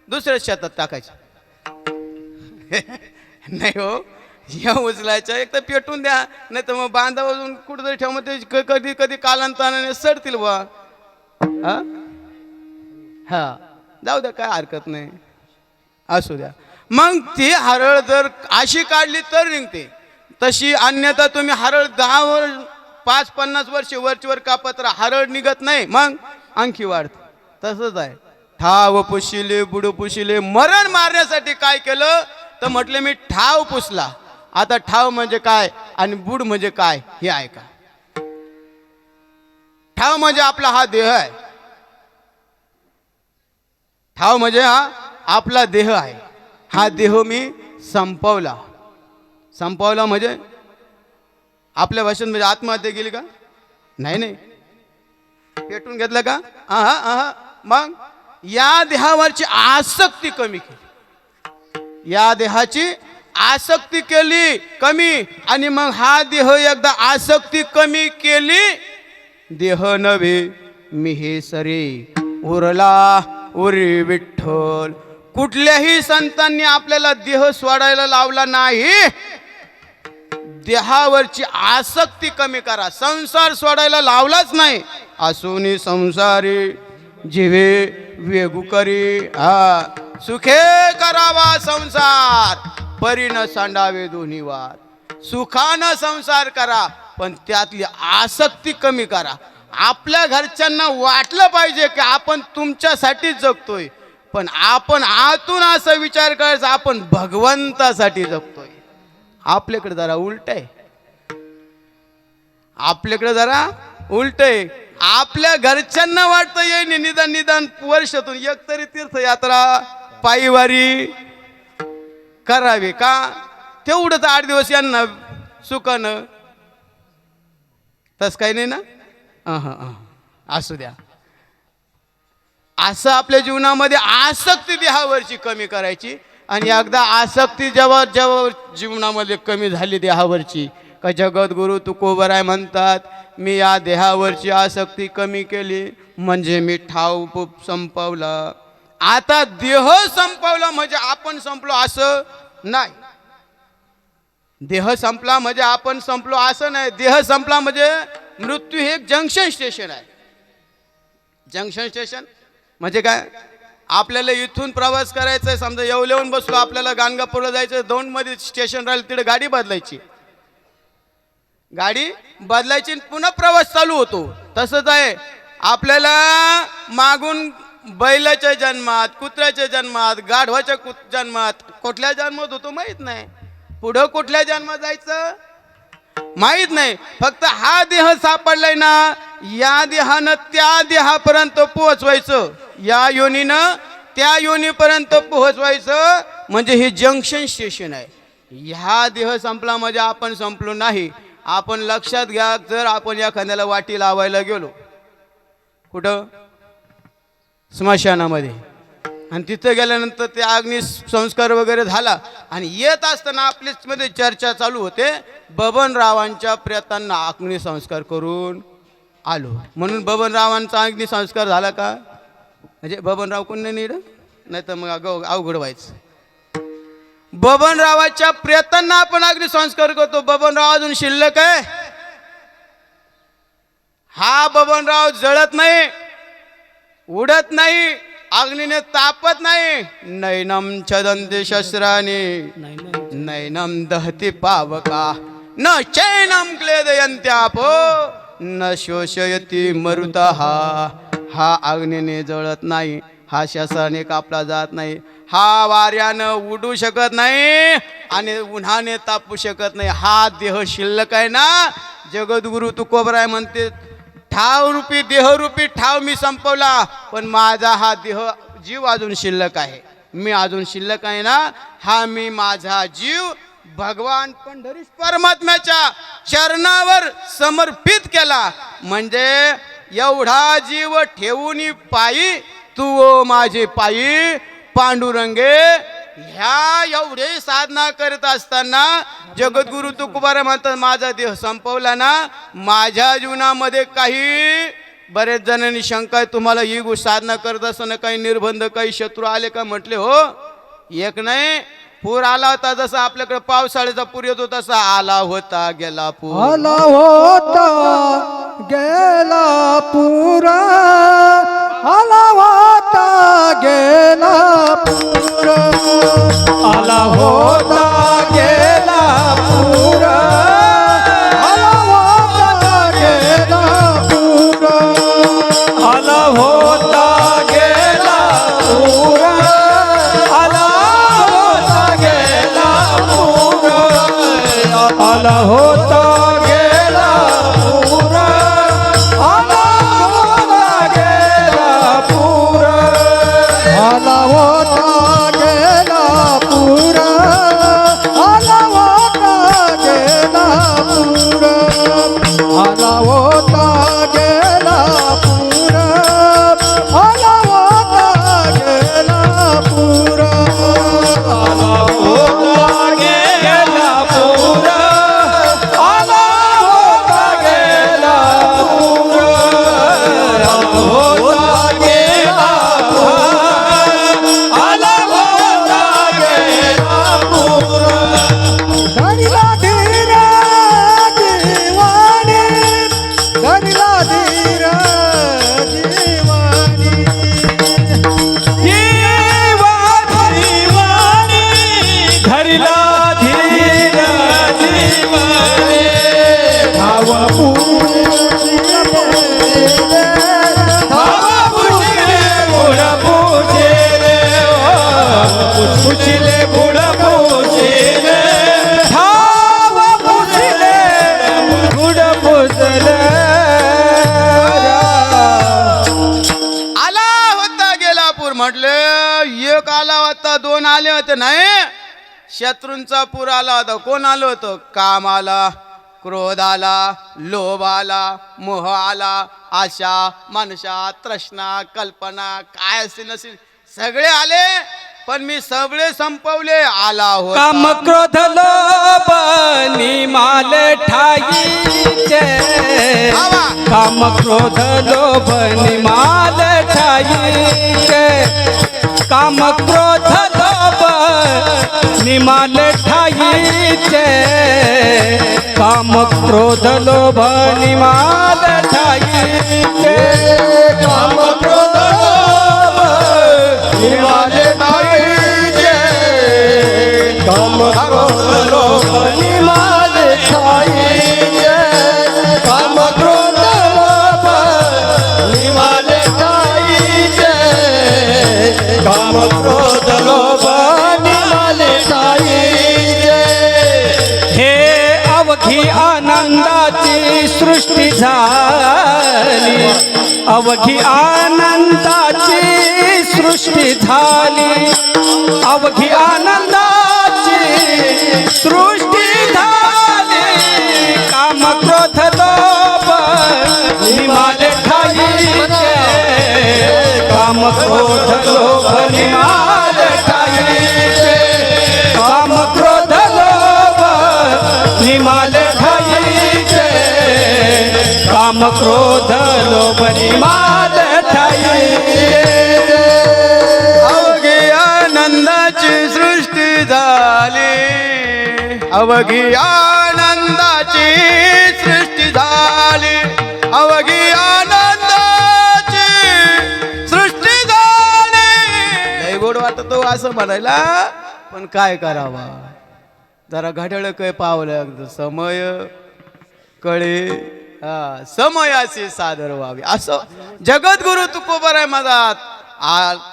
दुसऱ्या शेतात टाकायचं. नाही हो, या उचलायच्या एक तर पेटून द्या, नाही तर मग बांधावरून कुठंतरी ठेव, मग ते कधी कधी कालांतराने सडतील बा. हा जाऊ द्या, काय हरकत नाही, असू द्या. मग ती हरळ जर अशी काढली तर निघते, तशी अन्यथा तुम्ही हरळ 10 वर्ष 5-50 वर्ष वरचीवर कापत राहा, हरळ निघत नाही, मग आणखी वाढत. तसंच आहे. ठाव पुशिले बुड पुशिले, मरण मारण्यासाठी काय केलं तर म्हटले मी ठाव पुसला. आता ठाव म्हणजे काय आणि बुड म्हणजे काय हे ऐका. ठाव म्हणजे आपला हा देह आहे. ठाव म्हणजे हा आपला देह आहे. हा देह मी संपवला. संपवला म्हणजे आपल्या भाषेत म्हणजे आत्महत्या केली का? नाही, पेटून घेतलं का? मग या देहावरची आसक्ती कमी केली. या देहाची आसक्ती केली कमी, आणि मग हा देह एकदा आसक्ती कमी केली, देह नव्हे मी हे सरे उरला उरी विठ्ठल. कुठल्याही संतांनी आपल्याला देह सोडायला लावला नाही. देहावरची आसक्ती कमी करा. संसार सोडायला लावलाच नाही. असुनी संसारी जीवे वेगू करी, सुखे करावा संसार, परी न सांडावे दोन्ही वार. सुखानं संसार करा, पण त्यातली आसक्ती कमी करा. आपल्या घरच्यांना वाटलं पाहिजे की आपण तुमच्यासाठी जगतोय, पण आपण आतून असा विचार करायचा आपण भगवंतासाठी जगतोय. आपल्याकडे जरा उलट आहे. आपल्याकडे जरा उलट आहे. आपल्या घरच्यांना वाटतं येईन निदान वर्षातून एक तरी तीर्थयात्रा पायीवारी करावी का, तेवढंच 8 दिवस यांना सुखानं. तस काही नाही ना. असू द्या. असं आपल्या जीवनामध्ये आसक्ती देहावरची कमी करायची. आणि एकदा आसक्ती जेव्हा जीवनामध्ये कमी झाली देहावरची, का जगद्गुरु तुकोबराय म्हणतात, मी या देहावरची आसक्ती कमी केली म्हणजे मी ठाव संपवला. आता देह संपवला म्हणजे आपण संपलो असं नाही. देह संपला म्हणजे आपण संपलो असं नाही. देह संपला म्हणजे मृत्यू हे एक जंक्शन स्टेशन आहे. जंक्शन स्टेशन म्हणजे काय? आपल्याला इथून प्रवास करायचा आहे, समजा येऊन बसलो, आपल्याला गाणगापूरला जायचं, दौंडमध्ये स्टेशन राहील, तिथे गाडी बदलायची, गाडी बदलायची, पुन्हा प्रवास चालू होतो. तसंच आहे. आपल्याला मागून बैलाच्या जन्मात, कुत्र्याच्या जन्मात, गाढवाच्या जन्मात, कुठल्या जन्मात होतो माहित नाही. पुढं कुठल्या जन्मात जायचं माहित नाही. फक्त हा देह सापडलाय ना, या देहानं त्या देहापर्यंत पोहोचवायचं, या योनीनं त्या योनीपर्यंत पोहोचवायचं, म्हणजे हे जंक्शन स्टेशन आहे. ह्या देह संपला म्हणजे आपण संपलो नाही. आपण लक्षात घ्या, जर आपण एखाद्याला वाटी लावायला गेलो कुठं स्मशानामध्ये, आणि तिथं गेल्यानंतर ते अग्नी संस्कार वगैरे झाला, आणि येत असताना आपल्याच मध्ये चर्चा चालू होते, बबनरावांच्या प्रेतांना अग्निसंस्कार करून आलो म्हणून बबनरावांचा अग्निसंस्कार झाला का? म्हणजे बबनराव कोण नाही, नाही तर मग अवघड व्हायचं. बबनरावाच्या प्रेतांना आपण अग्निसंस्कार करतो. बबनराव अजून शिल्लक आहे. हा बबनराव जळत नाही, उडत नाही, अग्नीने तापत नाही. नैनम छदंती शस्त्राने नैनम दहती पावका न चैनम क्लेदयंत्यापो न शोषयती मरुतः. हा अग्नीने जळत नाही, हा शस्त्राने कापला जात नाही, हा वाऱ्यानं उडू शकत नाही आणि उन्हाने तापू शकत नाही. हा देह शिल्लक आहे ना. जगद्गुरु तुकोबराय म्हणते, ठाव रूपी देहरूपी ठाव मी संपवला, पण माझा हा देह जीव अजून शिल्लक आहे. मी अजून शिल्लक आहे ना. हा मी माझा जीव भगवान पंढरीश परमात्म्याच्या चरणावर समर्पित केला. म्हणजे एवढा जीव ठेवून पायी तू ओ माझे पायी पांडुरंगे ह्या एवढे साधना करत असताना जगद्गुरु तुकोबाराय म्हणतात माझा देह संपवला ना, माझ्या जीवनामध्ये काही बरेच जणांनी शंका आहे तुम्हाला ही गोष्ट साधना करत असताना काही निर्बंध काही शत्रू आले का? म्हटले हो, एक नाही, पूर आला होता जसा आपल्याकडे पावसाळ्याचा पूर येतो तसा आला होता, गेला पूर. आला होता गेला पुरा, आला होता गेला पुरा, आला होता गेला पुरा, आला होता गेला पुरा, आला होता गेला पुरा, आला होता गेला पुरा, आला होता गेला पुरा, आला होता गेला पुरा, आला होता गेला पुरा, आला होता गेला पुरा, आला होता गेला पुरा, आला होता गेला पुरा, आला होता गेला पुरा, आला होता गेला पुरा, आला होता गेला पुरा, आला होता गेला पुरा. धरला धीर जीवानी, धरला धीर जीवानी, जीवानी धरला धीर जीवानी, धावा पुशीले, धावा पुशीले, बुडा पुशीले, पुशीले बुडा पुशीले, धावा पुशीले, बुडा पुशीले. आला होता गेला पूर म्हटले, एक आला होता, दोन आले होते नाही, शत्रूंचा पूर आला होता. कोण आलं होतं? काम आला, क्रोध आला, लोभ आला, मोह आला, आशा, मनशा, तृष्णा, कल्पना, काय असेल नसेल सगळे आले, पण मी सगळे संपवले. आला होता काम क्रोध लोभ निमाल ठाईचे, आवा. काम क्रोध लोभ निमाल ठाईचे, काम क्रोध लोभ निमाल ठाईचे, काम क्रोध लोभ निमाल ठाईचे, काम क्रोध लोभ निमाल ठाईचे, काम क्रोध लोभ निमाल ठाईचे, काम क्रोध लोभ निमाल ठाईचे, काम क्रोध लोभ निमाल ठाईचे. हे अवघी आनंदाची सृष्टी झाली, अवघी आनंदाची सृष्टी झाली, अवघी आनंदाची सृष्टी झाली, काम क्रोध लोभ निमाल ठाईचे, काम क्रोध लोभ निमाल ठाईचे, काम क्रोध लोभ निमाल ठाईचे, काम क्रोध लोभ निमाल ठाईचे. अवघी आनंदाची सृष्टी झाली, अवघी आनंदाची सृष्टी झाली, अवघी आनंदाची सृष्टी झाली. लय गोड वाटतो असं म्हणायला, पण काय करावा, जरा घड्याळ काय पावलं, समय कळे, समयाची सादर व्हावी असं जगद्गुरु तुकोबाराय म्हणतात.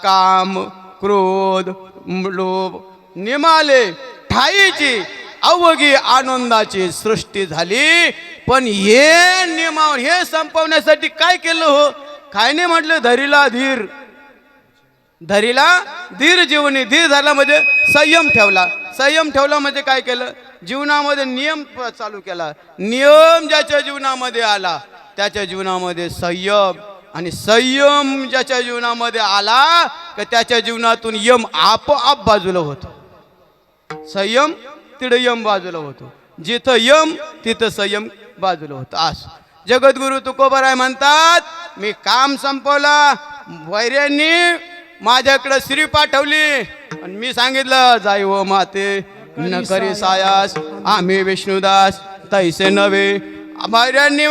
काम क्रोध लोभ निमाले ठाईची अवघी आनंदाची सृष्टी झाली. पण हे नियमावर हे संपवण्यासाठी काय केलं हो? काय नाही म्हटलं, धरीला धीर, धरीला धीर जीवनी. धीर झाला म्हणजे संयम ठेवला. संयम ठेवला म्हणजे काय केलं? जीवनामध्ये नियम चालू केला. नियम ज्याच्या जीवनामध्ये आला त्याच्या जीवनामध्ये संयम, आणि संयम ज्याच्या जीवनामध्ये आला की त्याच्या जीवनातून यम आपोआप बाजूला होतो. संयम तिथं यम बाजूला होतो, जिथं यम तिथं संयम बाजूला होतं. असं जगद्गुरु तुकोबाराय म्हणतात, मी काम संपवला, वैऱ्यांनी माझ्याकडे श्री पाठवली आणि मी सांगितलं, जाई हो माते न करी सायास आम्ही विष्णुदास तैसे नव्हे. वैऱ्यांनी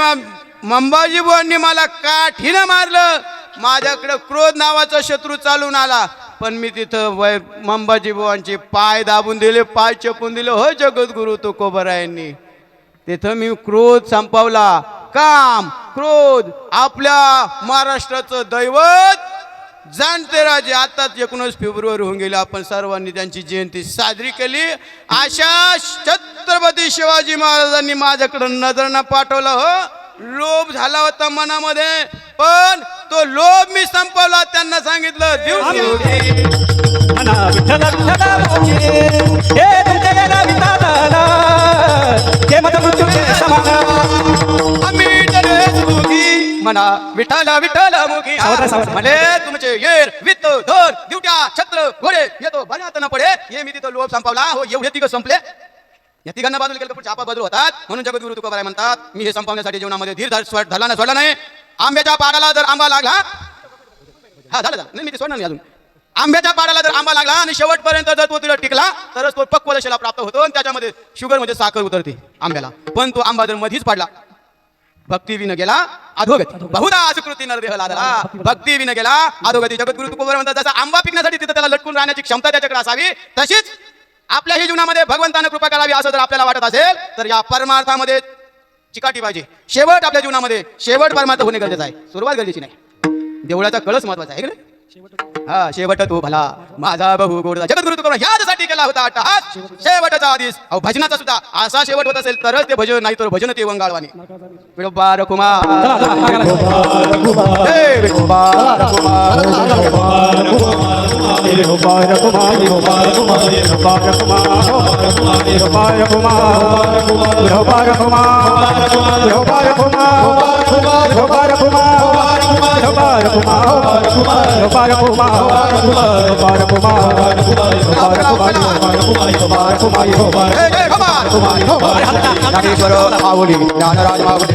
मंबाजी बुवांनी मला काठीनं मारलं, माझ्याकडे क्रोध नावाचा शत्रू चालून आला, पण मी तिथं मंबाजी बुवांचे पाय दाबून दिले, पाय चपून दिले. हो जगद्गुरु तुकोबारायांनी तिथं मी क्रोध संपवला. काम क्रोध आपल्या महाराष्ट्राचं दैवत जाणते राजे आताच 19 फेब्रुवारी होऊन गेले, आपण सर्वांनी त्यांची जयंती साजरी केली. अशा छत्रपती शिवाजी महाराजांनी माझ्याकडे नजर न पाठवलं. हो लोभ झाला होता मनामध्ये, पण तो लोभ मी संपवला. त्यांना सांगितलं देऊ म्हणा विठ्ठल विठ्ठल मोठी, हे तुमचे वेगळा विठाला, हे मत मृत्यूचे समान. आम्ही मुखी म्हणा विठाला विठाला मुखी, म्हणे तुमचे येर वित्त धर दिवट्या छत्र घोडे येतो बनात न पडे. हे मी तिथं लोभ संपवला. हो एवढे तिघं संपले. या तिघांना बाजूला केलं पुढे आपा बाजू होतात. म्हणून जगद्गुरु तुकोबाराय म्हणतात, मी हे संपवण्यासाठी जीवनामध्ये धीर धरला ना सोडला नाही. आंब्याच्या पाडाला जर आंबा लागला, हा झालं नाही, मी ते सोडणार नाही अजून. आंब्याच्या पाडाला जर आंबा लागला आणि शेवटपर्यंत जर तो तिला टिकला तरच तो पक्व दशेला प्राप्त होतो आणि त्याच्यामध्ये शुगर म्हणजे साखर उतरते आंब्याला. पण तो आंबा जर मधीच पाडला, भक्ती विन गेला अधोगती, बहुधा सुकृती नरदेह लादला. भक्ती विन गेला अधोगती. जगद्गुरु तुकोबाराय म्हणतात, जसा आंबा पिकण्यासाठी तिथं त्याला लटकून राहण्याची क्षमता त्याच्याकडे असावी, तशीच आपल्याही जीवनामध्ये भगवंतानं कृपा करावी असं जर आपल्याला वाटत असेल तर या परमार्थामध्ये चिकाटी पाहिजे. शेवट आपल्या जीवनामध्ये शेवट परमार्थ होणे गरजेचं आहे, सुरुवात गरजेची नाही. देवळाचा कळस महत्वाचा आहे की हा शेवट तो भला माझा बहु गोडा. जगद्गुरु तुकोबाराय ह्यासाठी केला होता अट्टहास, शेवटचा आदेश. अहो भजनाचा सुद्धा असा शेवट होत असेल तरच ते भजन, नाही तर भजन ते वंगाळवाणी. विठोबा रखुमार हे विठोबा ज्ञानेश्वर माऊली ज्ञानराज माऊली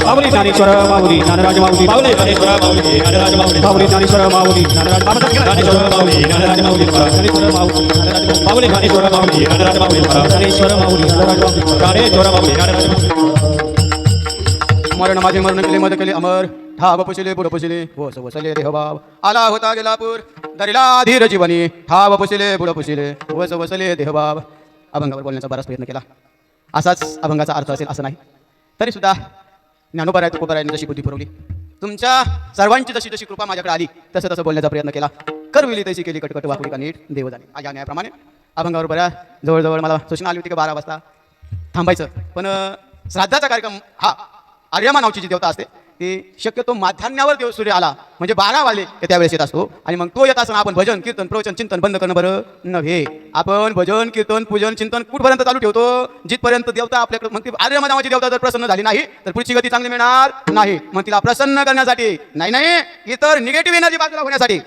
माऊली ज्ञानेश्वर माऊली ज्ञानराज माऊली माऊली ज्ञानेश्वर माऊली ज्ञानराज माऊली माऊली ज्ञानेश्वर माऊली ज्ञानराज ज्ञानेश्वर माऊली ज्ञानराज माऊली ज्ञानेश्वर माऊली माऊली ज्ञानेश्वर माऊली ज्ञानराज माऊली ज्ञानेश्वर माऊली ज्ञानेश्वर माऊली ज्ञानराज. मरण माझे मरण केले मद केले अमर, ठाव पुसिले पुढ पुसिले वस वसले देहभाव. आला होता गेला पूर दरिला धीर जीवनी, ठाव पुसिले पुढ पुसिले वस वसले देहभाव. अभंगावर बोलण्याचा बराच प्रयत्न केला, असाच अभंगाचा अर्थ असेल असं नाही. तरी सुद्धा ज्ञानोबाराय तुकोबारायांनी जशी बुद्धी पुरवली, तुमच्या सर्वांची जशी जशी कृपा माझ्याकडे आली तसं तसं बोलण्याचा प्रयत्न केला. करविली तशी केली कटकट वाकडी का नीट देव जाणे. माझ्या न्यायाप्रमाणे अभंगावर बऱ्याच जवळजवळ मला सूचना आली होती की 12 वाजता थांबायचं, पण श्राद्धाचा कार्यक्रम हा आर्यमा नावची जी देवता असते ती शक्यतो माध्यान्हावर देव सूर्य आला म्हणजे 12 वाजले की त्यावेळेस येत असतो. आणि मग तो येत असताना आपण भजन कीर्तन प्रवचन चिंतन बंद करणं बरं नव्हे. आपण भजन कीर्तन पूजन चिंतन कुठपर्यंत चालू ठेवतो, जिथपर्यंत देवता आपल्याकडे मग ती आर्यमा नावाची देवता जर प्रसन्न झाली नाही तर पुढची गती चांगली मिळणार नाही. मग तिला प्रसन्न करण्यासाठी नाही इतर निगेटिव्ह एनर्जी बाजूला होण्यासाठी,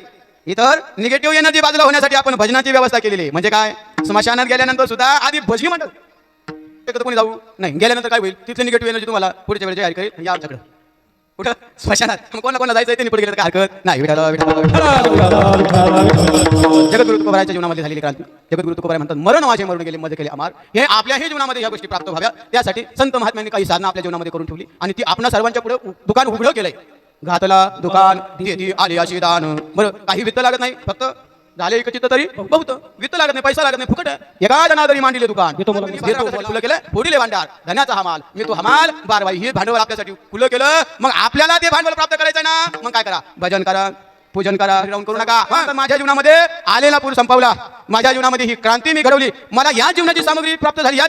इतर निगेटिव्ह एनर्जी बाजूला होण्यासाठी आपण भजनाची व्यवस्था केलेली आहे. म्हणजे काय, स्मशानात गेल्यानंतर सुद्धा आधी भजनी मंडळ एकत्र कोणी जाऊ नाही, गेल्यानंतर काय होईल तिथले निगेटिव्ह एनर्जी तुम्हाला पुढच्या वेळेस जाहीर करेल. या आमच्याकडे कुठं स्मशानात, मग कोणा जायचं त्यांनी पुढे गेलं तर काय हरकत नाही. जगद्गुरु तुकोबारायच्या जीवनामध्ये झालेली क्रांती. जगद्गुरु तुकोबाराय म्हणतात, मरण माझे मरून गेले मज केले अमार. हे आपल्याही जीवनामध्ये ह्या गोष्टी प्राप्त व्हाव्या त्यासाठी संत महात्म्यांनी काही साधना आपल्या जीवनामध्ये करून ठेवली आणि ती आपण सर्वांच्या पुढे दुकान उघडं केलंय. घातला दुकान देती आली अशी दान. बरं काही वित्त लागत नाही, फक्त झाले एकचित तरी बहुत. वित्त लागत नाही, पैसा लागत नाही, फुकट एका जनादरी मांडले दुकान खुलं केलं. पुढील भांडार धन्याचा हमाल, मी तो हमाल बारवाई हे भांडवल आपल्यासाठी खुलं केलं. मग आपल्याला ते भांडवल प्राप्त करायचं ना, मग काय करा, भजन करा पूजन करा, राहून करू नका. माझ्या जीवनामध्ये आलेला पूर संपवला, माझ्या जीवनामध्ये ही क्रांती मी घडवली, मला या जीवनाची सामग्री प्राप्त झाली. या